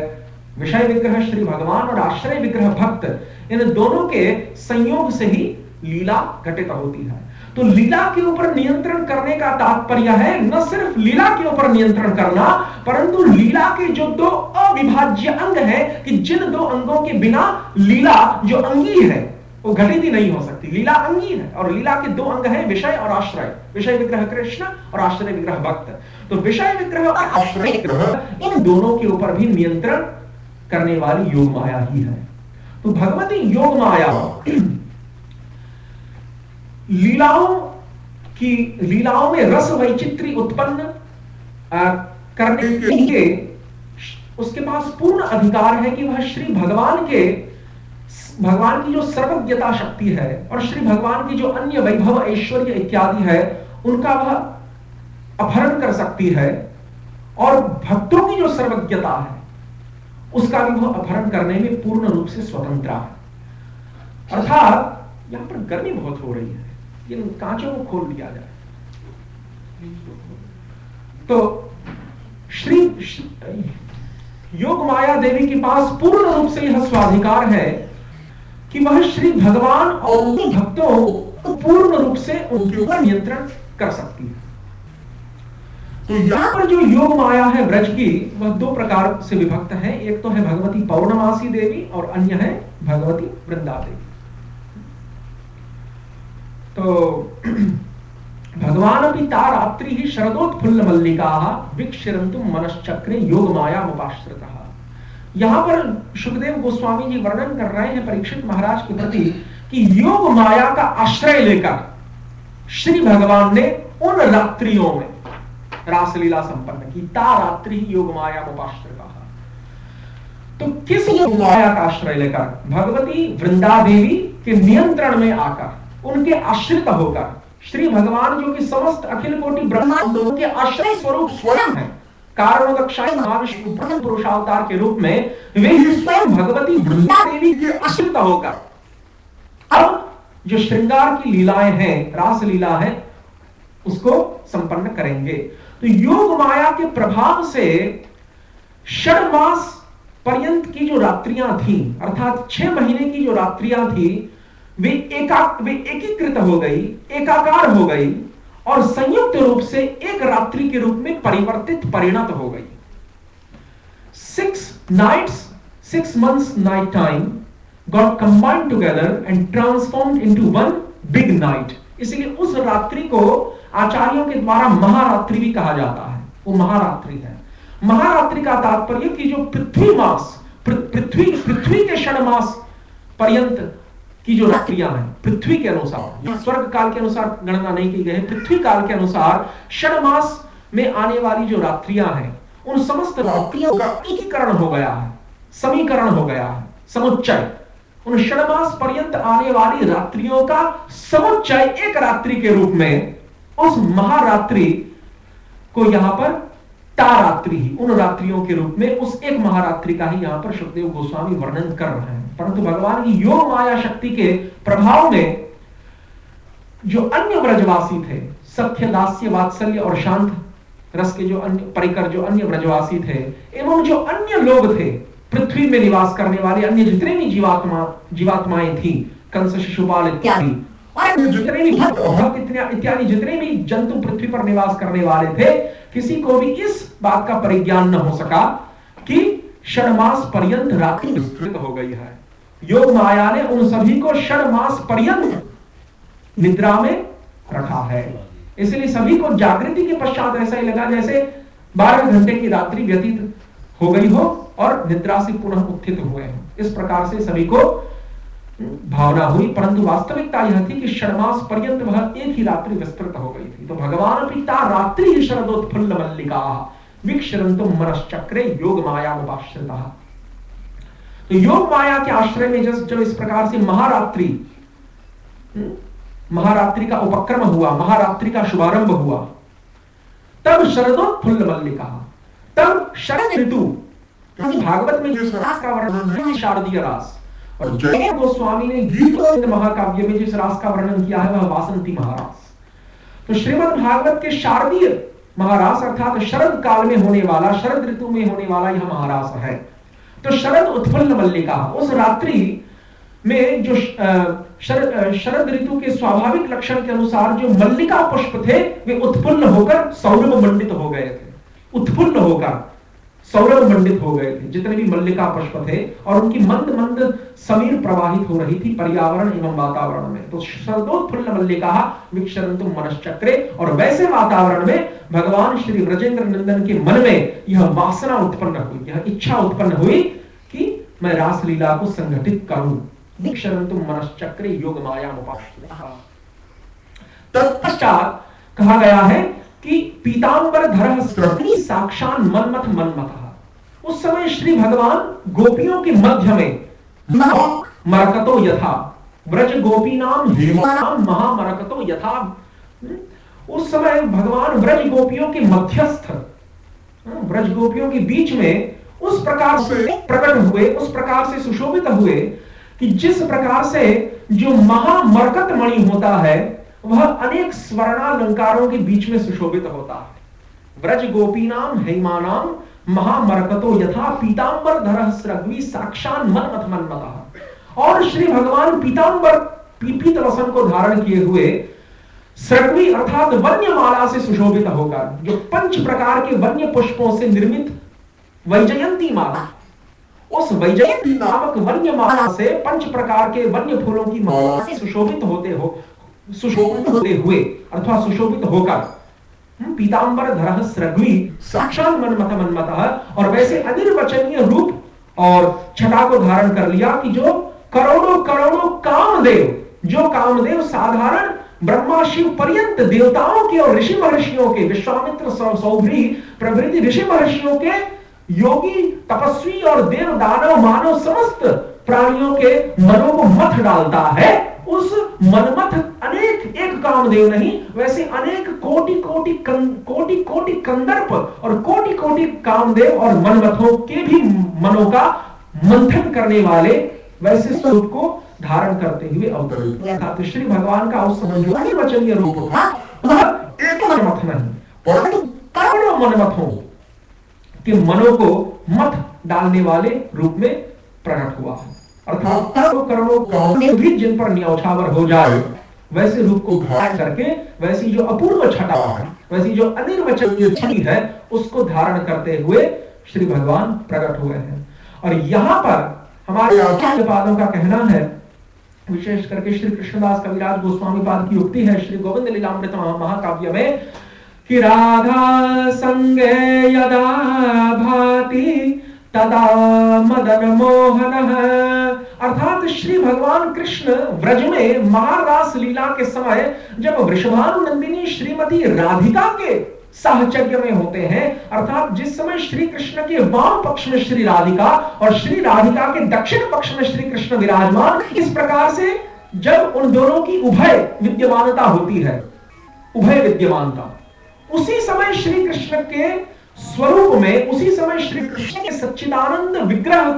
विषय विग्रह श्री भगवान और आश्रय विग्रह भक्त, इन दोनों के संयोग से ही लीला घटित होती है। तो लीला के ऊपर नियंत्रण करने का तात्पर्य है न सिर्फ लीला के ऊपर नियंत्रण करना, परंतु लीला के जो 2 अविभाज्य अंग हैं कि जिन 2 अंगों के बिना लीला जो अंगी है वो घटित ही नहीं हो सकती। लीला अंगी है और लीला के 2 अंग हैं, विषय और आश्रय। विषय विग्रह कृष्ण और आश्रय विग्रह भक्त। तो विषय विग्रह और आश्रय विग्रह इन दोनों के ऊपर भी नियंत्रण करने वाली योग माया ही है। तो भगवती योग माया लीलाओं में रस वैचित्री उत्पन्न करने के लिए उसके पास पूर्ण अधिकार है कि वह श्री भगवान के भगवान की जो सर्वज्ञता शक्ति है और श्री भगवान की जो अन्य वैभव ऐश्वर्य इत्यादि है उनका वह अपहरण कर सकती है, और भक्तों की जो सर्वज्ञता है उसका भी वह अपहरण करने में पूर्ण रूप से स्वतंत्र है। अर्थात यहां पर गर्मी बहुत हो रही है, इन कांचों को खोल दिया जाए। तो श्री योग माया देवी के पास पूर्ण रूप से यह स्वाधिकार है कि वह श्री भगवान और उनके भक्तों को पूर्ण रूप से उनके ऊपर नियंत्रण कर सकती है। तो यहां पर जो योग माया है ब्रज की, वह दो प्रकार से विभक्त है। एक तो है भगवती पौर्णमासी देवी और अन्य है भगवती वृंदा देवी। तो भगवान अपनी तारात्रि ही शरदोत्फुल्ल मल्लिकाः विक्षरन्तु मनश्चक्रे योग माया उपाश्रितः। यहां पर सुखदेव गोस्वामी जी वर्णन कर रहे हैं परीक्षित महाराज के प्रति कि योग माया का आश्रय लेकर श्री भगवान ने उन रात्रियों में रासलीला संपन्न की। तारात्रि योग माया उपाश्रितः। तो किस योग माया का आश्रय लेकर? भगवती वृंदा देवी के नियंत्रण में आकर, उनके आश्रित होकर, श्री भगवान जो कि समस्त अखिल कोटि ब्रह्मांडों के आश्रय स्वरूप स्वयं है, कारणोदक्षाय महाविष्णु प्रथम पुरुषावतार के रूप में वे स्वयं भगवती वृंदा देवी के आश्रित होकर अब जो श्रृंगार की लीलाएं हैं, रास लीला है, उसको संपन्न करेंगे। तो योग माया के प्रभाव से 6 मास पर्यंत की जो रात्रियां थी, अर्थात 6 महीने की जो रात्रियां थी, वे एकीकृत हो गई, एकाकार हो गई और संयुक्त रूप से एक रात्रि के रूप में परिणत हो गई। 6 nights, 6 months night time got combined together and transformed into one big night। इसलिए उस रात्रि को आचार्यों के द्वारा महारात्रि भी कहा जाता है। वो महारात्रि है। महारात्रि का तात्पर्य कि जो पृथ्वी मास, पृथ्वी के 6 मास पर्यंत की जो रात्रियां हैं, पृथ्वी के अनुसार, स्वर्ग काल के अनुसार गणना नहीं की गई है, पृथ्वी काल के अनुसार 6 मास में आने वाली जो रात्रियां हैं, उन समस्त रात्रियों का एकीकरण हो गया है, समीकरण हो गया है, समुच्चय। उन 6 मास पर्यंत आने वाली रात्रियों का समुच्चय एक रात्रि के रूप में, उस महारात्रि को यहां पर तारात्रि ही, उन रात्रियों के रूप में उस एक महारात्रि का ही यहां पर सुखदेव गोस्वामी वर्णन कर रहे हैं। परंतु भगवान की योग माया शक्ति के प्रभाव में जो अन्य ब्रजवासी थे, सख्य, दास्य, वात्सल्य और शांत रस के जो अन्य परिकर, जो अन्य ब्रजवासी थे, एवं जो अन्य लोग थे, पृथ्वी में निवास करने वाले अन्य जितने भी जीवात्माएं थी, कंस, शिशुपाल इत्यादि, जितने भी इत्यादि जितने भी जंतु पृथ्वी पर निवास करने वाले थे, किसी को भी इस बात का परिज्ञान न हो सका कि 6 मास पर्यंत रात्रि विस्तृत हो गई है। योग माया ने उन सभी को 6 मास पर्यंत निद्रा में रखा है। इसलिए सभी को जागृति के पश्चात ऐसा ही लगा जैसे 12 घंटे की रात्रि व्यतीत हो गई हो और निद्रा से पुनः उत्थित हुए हो। इस प्रकार से सभी को भावना हुई, परंतु वास्तविकता यह थी कि 6 मास पर्यंत वह एक ही रात्रि विस्तृत हो गई थी। तो भगवान पिता रात्रि शरदोत्फुल्ल मल्लिकाः विक्षरन्तु मनश्चक्रे योग माया उपाश्रितः। तो योग माया के आश्रय में जब इस प्रकार से महारात्रि का उपक्रम हुआ, महारात्रि का शुभारंभ हुआ, तब शरदोत्फुल्ल मल्लिकाः, तब शरद ऋतु, भागवत में जिस रास का वर्णन है शारदीय रास, और जय गोस्वामी ने गीत गोविंद महाकाव्य में जिस रास का वर्णन किया है वह वासंती महारास। तो श्रीमद् भागवत के शारदीय महारास अर्थात शरद काल में होने वाला, शरद ऋतु में होने वाला यह महारास है। तो शरद उत्फुल्ल मल्लिका, उस रात्रि में जो शरद ऋतु के स्वाभाविक लक्षण के अनुसार जो मल्लिका पुष्प थे वे उत्फुल्ल होकर सौरभ मंडित हो गए थे, उत्फुल्ल होकर सौरभ मंडित हो गए थे जितने भी मल्लिका पुष्प थे, और उनकी मंद मंद समीर प्रवाहित हो रही थी पर्यावरण एवं वातावरण में। तो शरदोत्फुल्ल मल्लिका विक्षरन्तु मनश्चक्रे, और वैसे वातावरण में भगवान श्री ब्रजेंद्र नंदन के मन में यह वासना उत्पन्न हुई, यह इच्छा उत्पन्न हुई कि मैं रासलीला को संगठित करूं। विक्षरन्तु मनश्चक्रे योग माया उपाश्रितः। तत्पश्चात कहा गया है कि पीतांबर धरः स्रवणी साक्षान मनमथ मनमथः। उस समय श्री भगवान गोपियों के मध्य में मरकतो यथा ब्रज गोपी नाम हेमानाम महामरकतो यथा। उस समय भगवान ब्रज गोपियों के मध्यस्थ, ब्रज गोपियों के बीच में उस प्रकार से प्रकट हुए, उस प्रकार से सुशोभित हुए कि जिस प्रकार से जो महामरकत मणि होता है वह अनेक स्वर्णालंकारों के बीच में सुशोभित होता है। ब्रज गोपीनाम हेमानाम महामरकतो यथा पीतांबर धरः स्रग्वी साक्षान मनमथ मन्मतः। और श्री भगवान पीतांबर पीत वसन को धारण किए हुए स्रग्वी अर्थात वन्य माला से सुशोभित होकर, जो 5 प्रकार के वन्य पुष्पों से निर्मित वैजयंती माला, उस वैजयंती नामक वन्य माला से 5 प्रकार के वन्य फूलों की माला से सुशोभित होते हुए अथवा सुशोभित होकर पीतांबर धरः स्रग्वी साक्षात मनमथ मन्मतः। और वैसे अनिर्वचनीय रूप और छटा को धारण कर लिया कि जो करोड़ों करोड़ों कामदेव, जो कामदेव साधारण ब्रह्मा शिव पर्यंत देवताओं के और ऋषि महर्षियों के, विश्वामित्र सौभरी प्रभृति ऋषि महर्षियों के, योगी तपस्वी और देव दानव मानव समस्त प्राणियों के मनों को मथ डालता है, उस मनमथ अनेक एक कामदेव नहीं, वैसे अनेक कोटि कोटि कंदर्प और कोटि कोटि कामदेव और मनमथों के भी मनों का मंथन करने वाले वैसे स्वरूप को धारण करते हुए अवतरित हुआ। तो श्री भगवान का उस समय जो अनिर्वचनीय रूप था वह एक मनमथ नहीं परंतु करोड़ों मनमथों के मनों को मथ डालने वाले रूप में प्रकट हुआ है। अर्थात करोड़ों कामदेव भी जिन पर न्यौछावर हो जाए वैसे रूप को धारण करके, वैसी जो अपूर्व छटा है, वैसी जो अनिर्वचनीय छवि है, उसको धारण करते हुए श्री भगवान प्रकट हुए हैं। और यहाँ पर हमारे आचार्य पादों का कहना है, विशेष करके श्री कृष्णदास कविराज गोस्वामी पाद की उक्ति है श्री गोविंद लीलामृत महाकाव्य में कि राधा संगे यदा भाति तदा मदन मोहन। अर्थात श्री भगवान कृष्ण व्रज में महारास लीला के समय जब वृषभानुनंदिनी श्रीमती राधिका के साहचर्य में होते हैं, अर्थात जिस समय श्री कृष्ण के वाम पक्ष में श्री राधिका और श्री राधिका के दक्षिण पक्ष में श्री कृष्ण विराजमान, इस प्रकार से जब उन दोनों की उभय विद्यमानता होती है, उभय विद्यमानता, उसी समय श्री कृष्ण के स्वरूप में, उसी समय श्री कृष्ण के सच्चिदानंद विग्रह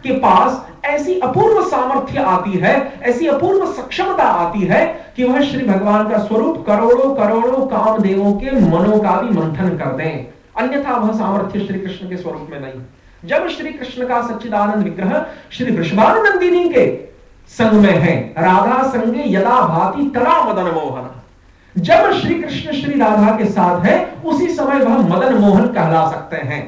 के पास ऐसी अपूर्व सामर्थ्य आती है, ऐसी अपूर्व सक्षमता आती है कि वह श्री भगवान का स्वरूप करोड़ों करोड़ों कामदेवों के मनों का भी मंथन कर दें। अन्यथा वह सामर्थ्य श्री कृष्ण के स्वरूप में नहीं। जब श्री कृष्ण का सच्चिदानंद विग्रह श्री वृषभानुनंदिनी के संग में है, राधा संगे यदा भाति तदा मदन मोहन, जब श्री कृष्ण श्री राधा के साथ है उसी समय वह मदन मोहन कहला सकते हैं।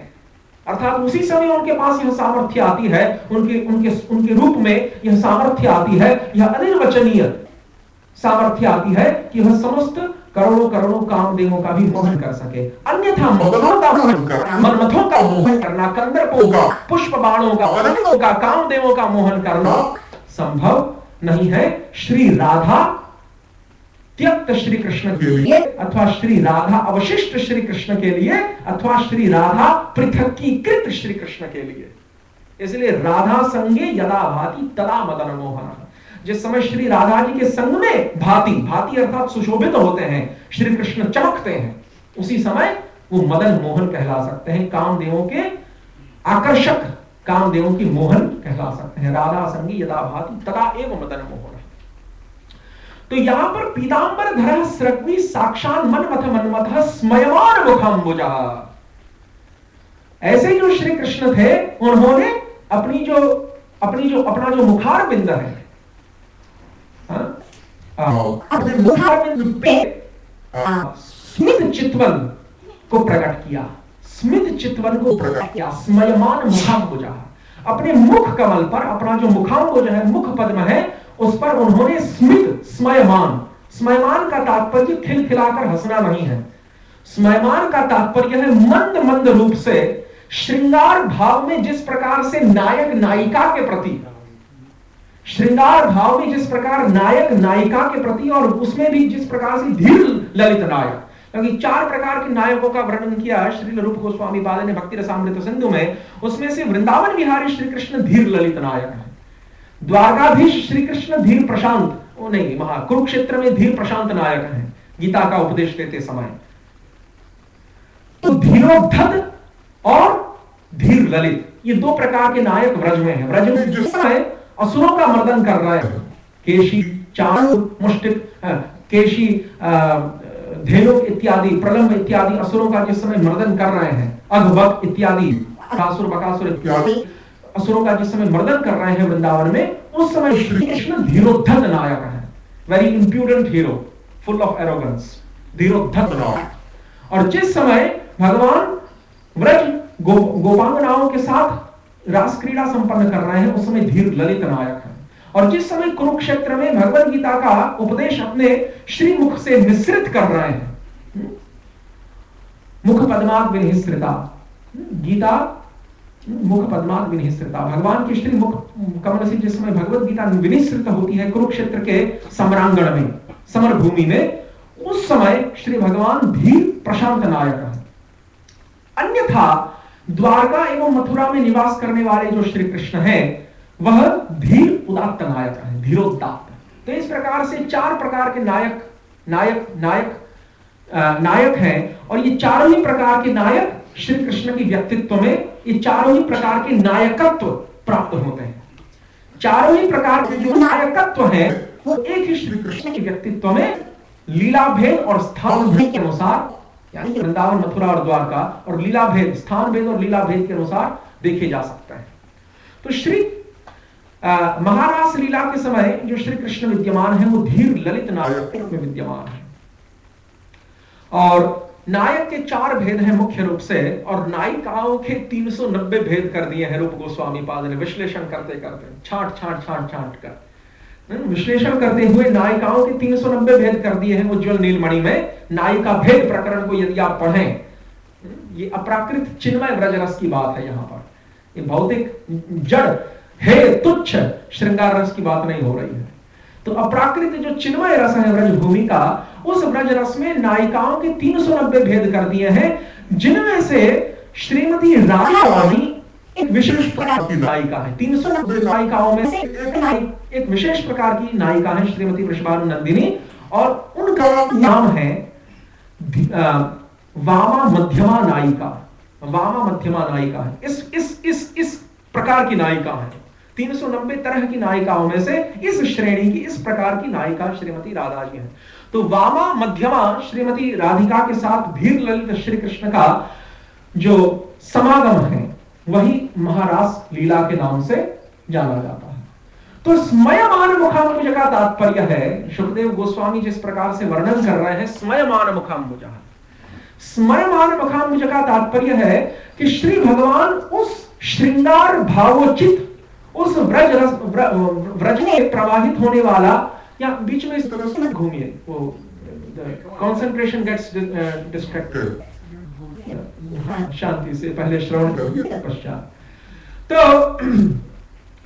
अर्थात उसी समय उनके पास यह सामर्थ्य आती है, उनके रूप में यह सामर्थ्य आती है, यह अनिर्वचनीय सामर्थ्य आती है कि वह समस्त करोड़ों करोड़ों कामदेवों का भी मोहन कर सके। अन्यथा मनमथों का मोहन करना, कंदर्पों का, पुष्प बाणों का, वनों का, कामदेवों का मोहन करना संभव नहीं है। श्री राधा त्यक्त श्री कृष्ण के लिए अथवा श्री राधा अवशिष्ट श्री कृष्ण के लिए अथवा श्री राधा पृथकीकृत श्री कृष्ण के लिए। इसलिए राधा संगे यदा भाति तदा मदन मोहन, जिस समय श्री राधा जी के संग में भाति, भाति अर्थात सुशोभित होते हैं, श्री कृष्ण चमकते हैं, उसी समय वो मदन मोहन कहला सकते हैं, कामदेवों के आकर्षक, कामदेवों की मोहन कहला सकते हैं। राधा संगी यदा भाति तदा एव मदन मोहन। तो यहां पर पीतांबर धरः स्रग्वी साक्षात मनमथ मन्मथः स्मयमान मुखाम्बुजः, ऐसे जो श्री कृष्ण थे उन्होंने अपना जो मुखार बिंद है, अपने मुखार बिंद पे स्मित चितवन को प्रकट किया, स्मित चितवन को प्रकट किया, स्मयमान मुखाम्बुजः, अपने मुख कमल पर, अपना जो मुखाम्बुज है, मुख पद्म है, उस पर उन्होंने स्मित, स्मयमान, स्मयमान का तात्पर्य खिलखिलाकर हंसना नहीं है, स्मयमान का तात्पर्य है मंद मंद रूप से श्रृंगार भाव में जिस प्रकार से नायक नायिका के प्रति, श्रृंगार भाव में जिस प्रकार नायक नायिका के प्रति, और उसमें भी जिस प्रकार से धीर ललित नायक, क्योंकि 4 प्रकार के नायकों का वर्णन किया श्री रूप गोस्वामी पाद ने भक्ति रसामृत सिंधु में, उसमें से वृंदावन विहारी श्री कृष्ण धीर ललित नायक है। द्वारकाधीश श्री कृष्ण धीर प्रशांत, वो नहीं, वहां कुरुक्षेत्र में धीर प्रशांत नायक हैं गीता का उपदेश देते समय। तो धीरोद्धत और धीर ललित, ये दो प्रकार के नायक व्रज में हैं। व्रज में जिस समय असुरों का मर्दन कर रहे हैं, केशी, चाणूर, मुष्टिक, केशी, धेनुक इत्यादि, प्रलंब इत्यादि असुरों का जिस समय मर्दन कर रहे हैं, अघबक इत्यादि, असुर बकासुर इत्यादि असुरों का जिस समय मर्दन कर रहे हैं वृंदावन में, उस समय श्री कृष्ण धीरोद्धत नायक है, very impudent hero, full of arrogance, धीरोद्धत नायक। और जिस समय भगवान व्रज गोपांगनाओं के साथ रास क्रीड़ा संपन्न कर रहे हैं, उस समय धीर ललित नायक है। और जिस समय कुरुक्षेत्र में भगवद गीता का उपदेश अपने श्री मुख से निसृत कर रहे हैं, मुख पद्मात विनिसृता, गीता मुख पद्मात विनिसृता, भगवान की श्री मुख कमल से जिस समय भगवद गीता विनिसृत होती है कुरुक्षेत्र के सम्रांगण में, समर भूमि में, उस समय श्री भगवान धीर प्रशांत नायक है। अन्यथा द्वारका एवं मथुरा में निवास करने वाले जो श्री कृष्ण हैं, वह धीर उदात्त नायक है, धीरोदात्त। तो इस प्रकार से चार प्रकार के नायक हैं, और ये चारों ही प्रकार के नायक श्री कृष्ण के व्यक्तित्व में, ये चारों ही प्रकार के नायकत्व प्राप्त होते हैं। चारों ही प्रकार के जो नायकत्व हैं, वो एक ही श्री कृष्ण के व्यक्तित्व में लीला भेद और स्थान भेद के अनुसार, यानी वृंदावन, मथुरा और द्वारका, और लीला भेद, स्थान भेद और लीला भेद के अनुसार देखे जा सकता है। तो श्री महारास लीला के समय जो श्री कृष्ण विद्यमान है, वो धीर ललित नायक के रूप में विद्यमान है। और नायक के चार भेद हैं मुख्य रूप से, और नायिकाओं के 390 भेद कर दिए हैं रूप गोस्वामी पाद ने, विश्लेषण करते करते, छांट कर विश्लेषण करते हुए नायिकाओं के 390 भेद कर दिए हैं उज्ज्वल नीलमणि में। नायिका भेद प्रकरण को यदि आप पढ़ें, ये अप्राकृत चिन्मय व्रजरस की बात है। यहाँ पर ये भौतिक जड़ है, तुच्छ श्रृंगार रस की बात नहीं हो रही है। तो अप्राकृत जो चिन्मय रस है व्रज भूमि का, उस व्रज रस में नायिकाओं के 390 भेद कर दिए हैं, जिनमें से श्रीमती राधा रानी एक विशेष प्रकार की नायिका है। 390 नायिकाओं में से एक विशेष प्रकार की नायिका है श्रीमती वृषभानुनंदिनी, और उनका नाम है वामा मध्यमा नायिका। वामा मध्यमा नायिका है, इस प्रकार की नायिका है। 390 तरह की नायिकाओं में से इस श्रेणी की, इस प्रकार की नायिका श्रीमती राधा जी है। तो वामा मध्यमा श्रीमती राधिका के साथ धीर ललित श्री कृष्ण का जो समागम है, वही महारास लीला के नाम से जाना जाता है। तो स्मयमान मुखाम्बुज का तात्पर्य है, सुखदेव गोस्वामी जिस प्रकार से वर्णन कर रहे हैं, स्मयमान मुखाम्बुज। स्मयमान मुखाम्बुज का तात्पर्य है कि श्री भगवान उस श्रृंगार भावोचित, उस व्रज में प्रवाहित होने वाला, या बीच में इस तरह से घूमिए, वो कंसंट्रेशन गेट्स डिस्ट्रैक्टेड, शांति से पहले श्रवण करिए पश्चात। तो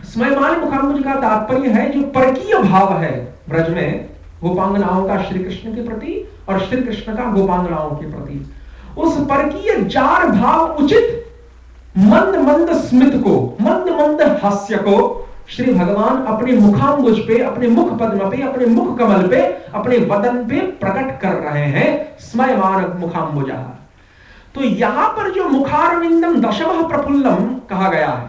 स्मयमान मुखाम्बुज का तात्पर्य है जो परकीय भाव है व्रज में गोपांगनाओं का श्री कृष्ण के प्रति और श्री कृष्ण का गोपांगनाओं के प्रति, उस परकीय जार भाव उचित मंद मंद स्मित को, मंद मंद हास्य को श्री भगवान अपने मुखाम्बुज पे, अपने मुख पद्म पे, अपने मुख कमल पे, अपने वदन पे प्रकट कर रहे हैं। स्मयमान मुखाम्बुज। तो यहां पर जो मुखारविंदम दशमः प्रफुल्लम कहा गया है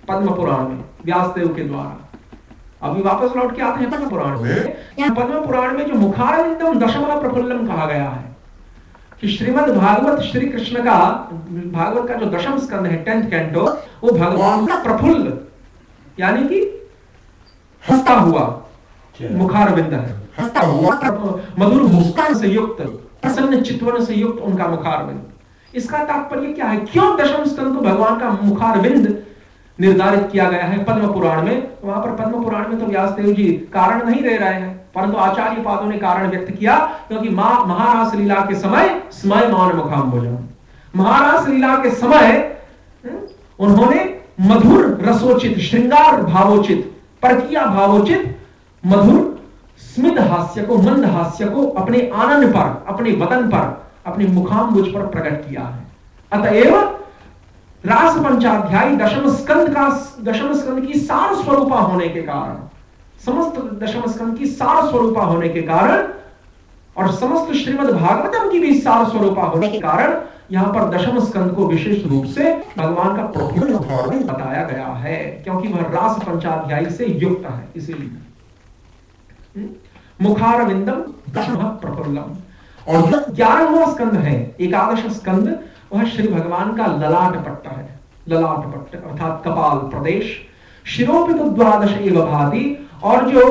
पद्म पुराण में व्यासदेव के द्वारा, अभी वापस लौट के आते हैं पद्म पुराण में। यहाँ पद्म पुराण में जो मुखारविंदम दशमः प्रफुल्लम कहा गया है कि श्रीमद् भागवत श्री कृष्ण का, भागवत का जो दशम स्कंद है, 10th कैंटो, वो भगवान का प्रफुल्ल यानी कि हंसता हुआ मुखारविंद है, हंसता हुआ मधुर मुस्कान से युक्त, प्रसन्न चितवन से युक्त उनका मुखारविंद। इसका तात्पर्य क्या है? क्यों दशम स्कंद को भगवान का मुखारविंद निर्धारित किया गया है पद्म पुराण में? वहां पर पद्म पुराण में तो व्यासदेव जी कारण नहीं दे रहे हैं, परंतु आचार्य पादों ने कारण व्यक्त किया, क्योंकि महारास लीला के समय स्मयमान मुखाम्बुज, महारास लीला के समय उन्होंने मधुर रसोचित, श्रृंगार भावोचित, परकिया भावोचित मधुर स्मित हास्य को, मंद हास्य को अपने आनंद पर, अपने वदन पर, अपने मुखाम्बुज पर प्रकट किया है। अतएव रास पंचाध्यायी दशम स्कंद की सार स्वरूपा होने के कारण, समस्त दशम स्कंद की सार स्वरूपा होने के कारण और समस्त श्रीमद् भागवतम की भी सार स्वरूपा होने के कारण यहां पर दशम स्कंद को विशेष रूप से भगवान का प्रफुल्ल धौरण बताया गया है, क्योंकि वह रास पंचाध्यायी से युक्त है। इसीलिए मुखारविंदम दशम प्रफुल्लम। और 11वां स्कंद है, एकादश स्कंद, वह श्री भगवान का ललाट पट्ट है। ललाट पट्ट अर्थात कपाल प्रदेश, शिरोपित द्वादश एव भाति, और जो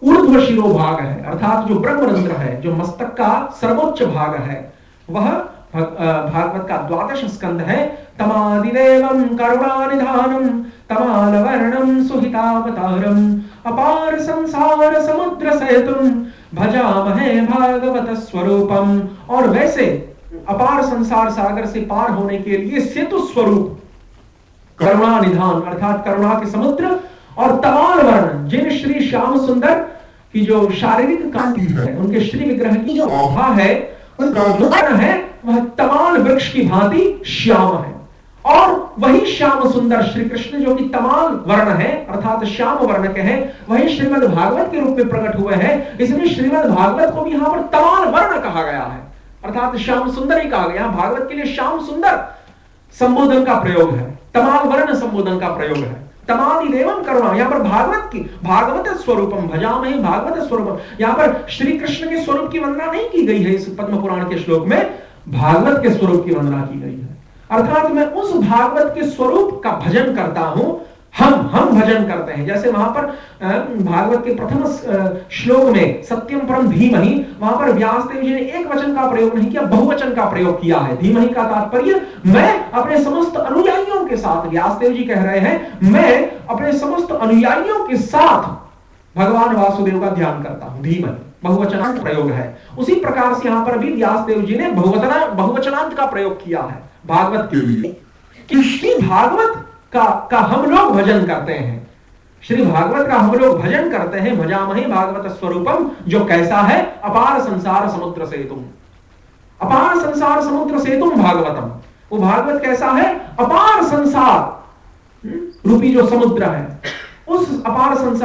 ऊर्ध्व शिरोभाग है अर्थात जो ब्रह्मरंध्र है, जो मस्तक का सर्वोच्च भाग है, वह भागवत का 12वां स्कंद है। तमादिदेवं करुणानिधानं तमालवर्णं सुहितावतारं अपार संसार समुद्र सेतुं भजामहे भागवत स्वरूपम। और वैसे अपार संसार सागर से पार होने के लिए सेतु स्वरूप करुणा निधान अर्थात करुणा के समुद्र और तमाल वर्ण, जिन श्री श्याम सुंदर की जो शारीरिक कांति है, उनके श्री विग्रह की जो आभा है, उनका वर्ण है वह तमाल वृक्ष की भांति श्याम है। और वही श्याम सुंदर श्री कृष्ण जो कि तमाल वर्ण है अर्थात श्याम वर्ण के हैं, वही श्रीमद् भागवत के रूप में प्रकट हुए हैं। इसलिए श्रीमद् भागवत को भी यहाँ पर तमाल वर्ण कहा गया है अर्थात श्याम सुंदर ही कहा गया। भागवत के लिए श्याम सुंदर संबोधन का प्रयोग है, तमाल वर्ण संबोधन का प्रयोग है। तमादि देवम करुणा, यहाँ पर भागवत की भागवत स्वरूपम भजामहे भागवत स्वरूपम, यहाँ पर श्री कृष्ण के स्वरूप की वंदना नहीं की गई है। इस पद्म पुराण के श्लोक में भागवत के स्वरूप की वंदना की गई है, अर्थात मैं उस भागवत के स्वरूप का भजन करता हूं। हम भजन करते हैं, जैसे वहां पर भागवत के प्रथम श्लोक में सत्यम परम धीमहि, वहां पर व्यासदेव जी ने एक वचन का प्रयोग नहीं किया, बहुवचन का प्रयोग किया है। धीमहि का तात्पर्य मैं अपने समस्त अनुयायियों के साथ, व्यासदेव जी कह रहे हैं मैं अपने समस्त अनुयायियों के साथ भगवान वासुदेव का ध्यान करता हूं। धीमहि बहुवचनांत प्रयोग है। उसी प्रकार से यहां पर भी व्यासदेव जी ने बहुवचनांत का प्रयोग किया है भागवत के लिए, कि श्री भागवत का हम लोग भजन करते हैं, श्री भागवत का हम लोग भजन करते हैं। भजामहे भागवत स्वरूपम, जो कैसा है, अपार संसार समुद्र सेतुम, अपार संसार समुद्र सेतुम भागवतम। वो भागवत कैसा है, अपार संसार रूपी जो समुद्र है, उस अपार संसार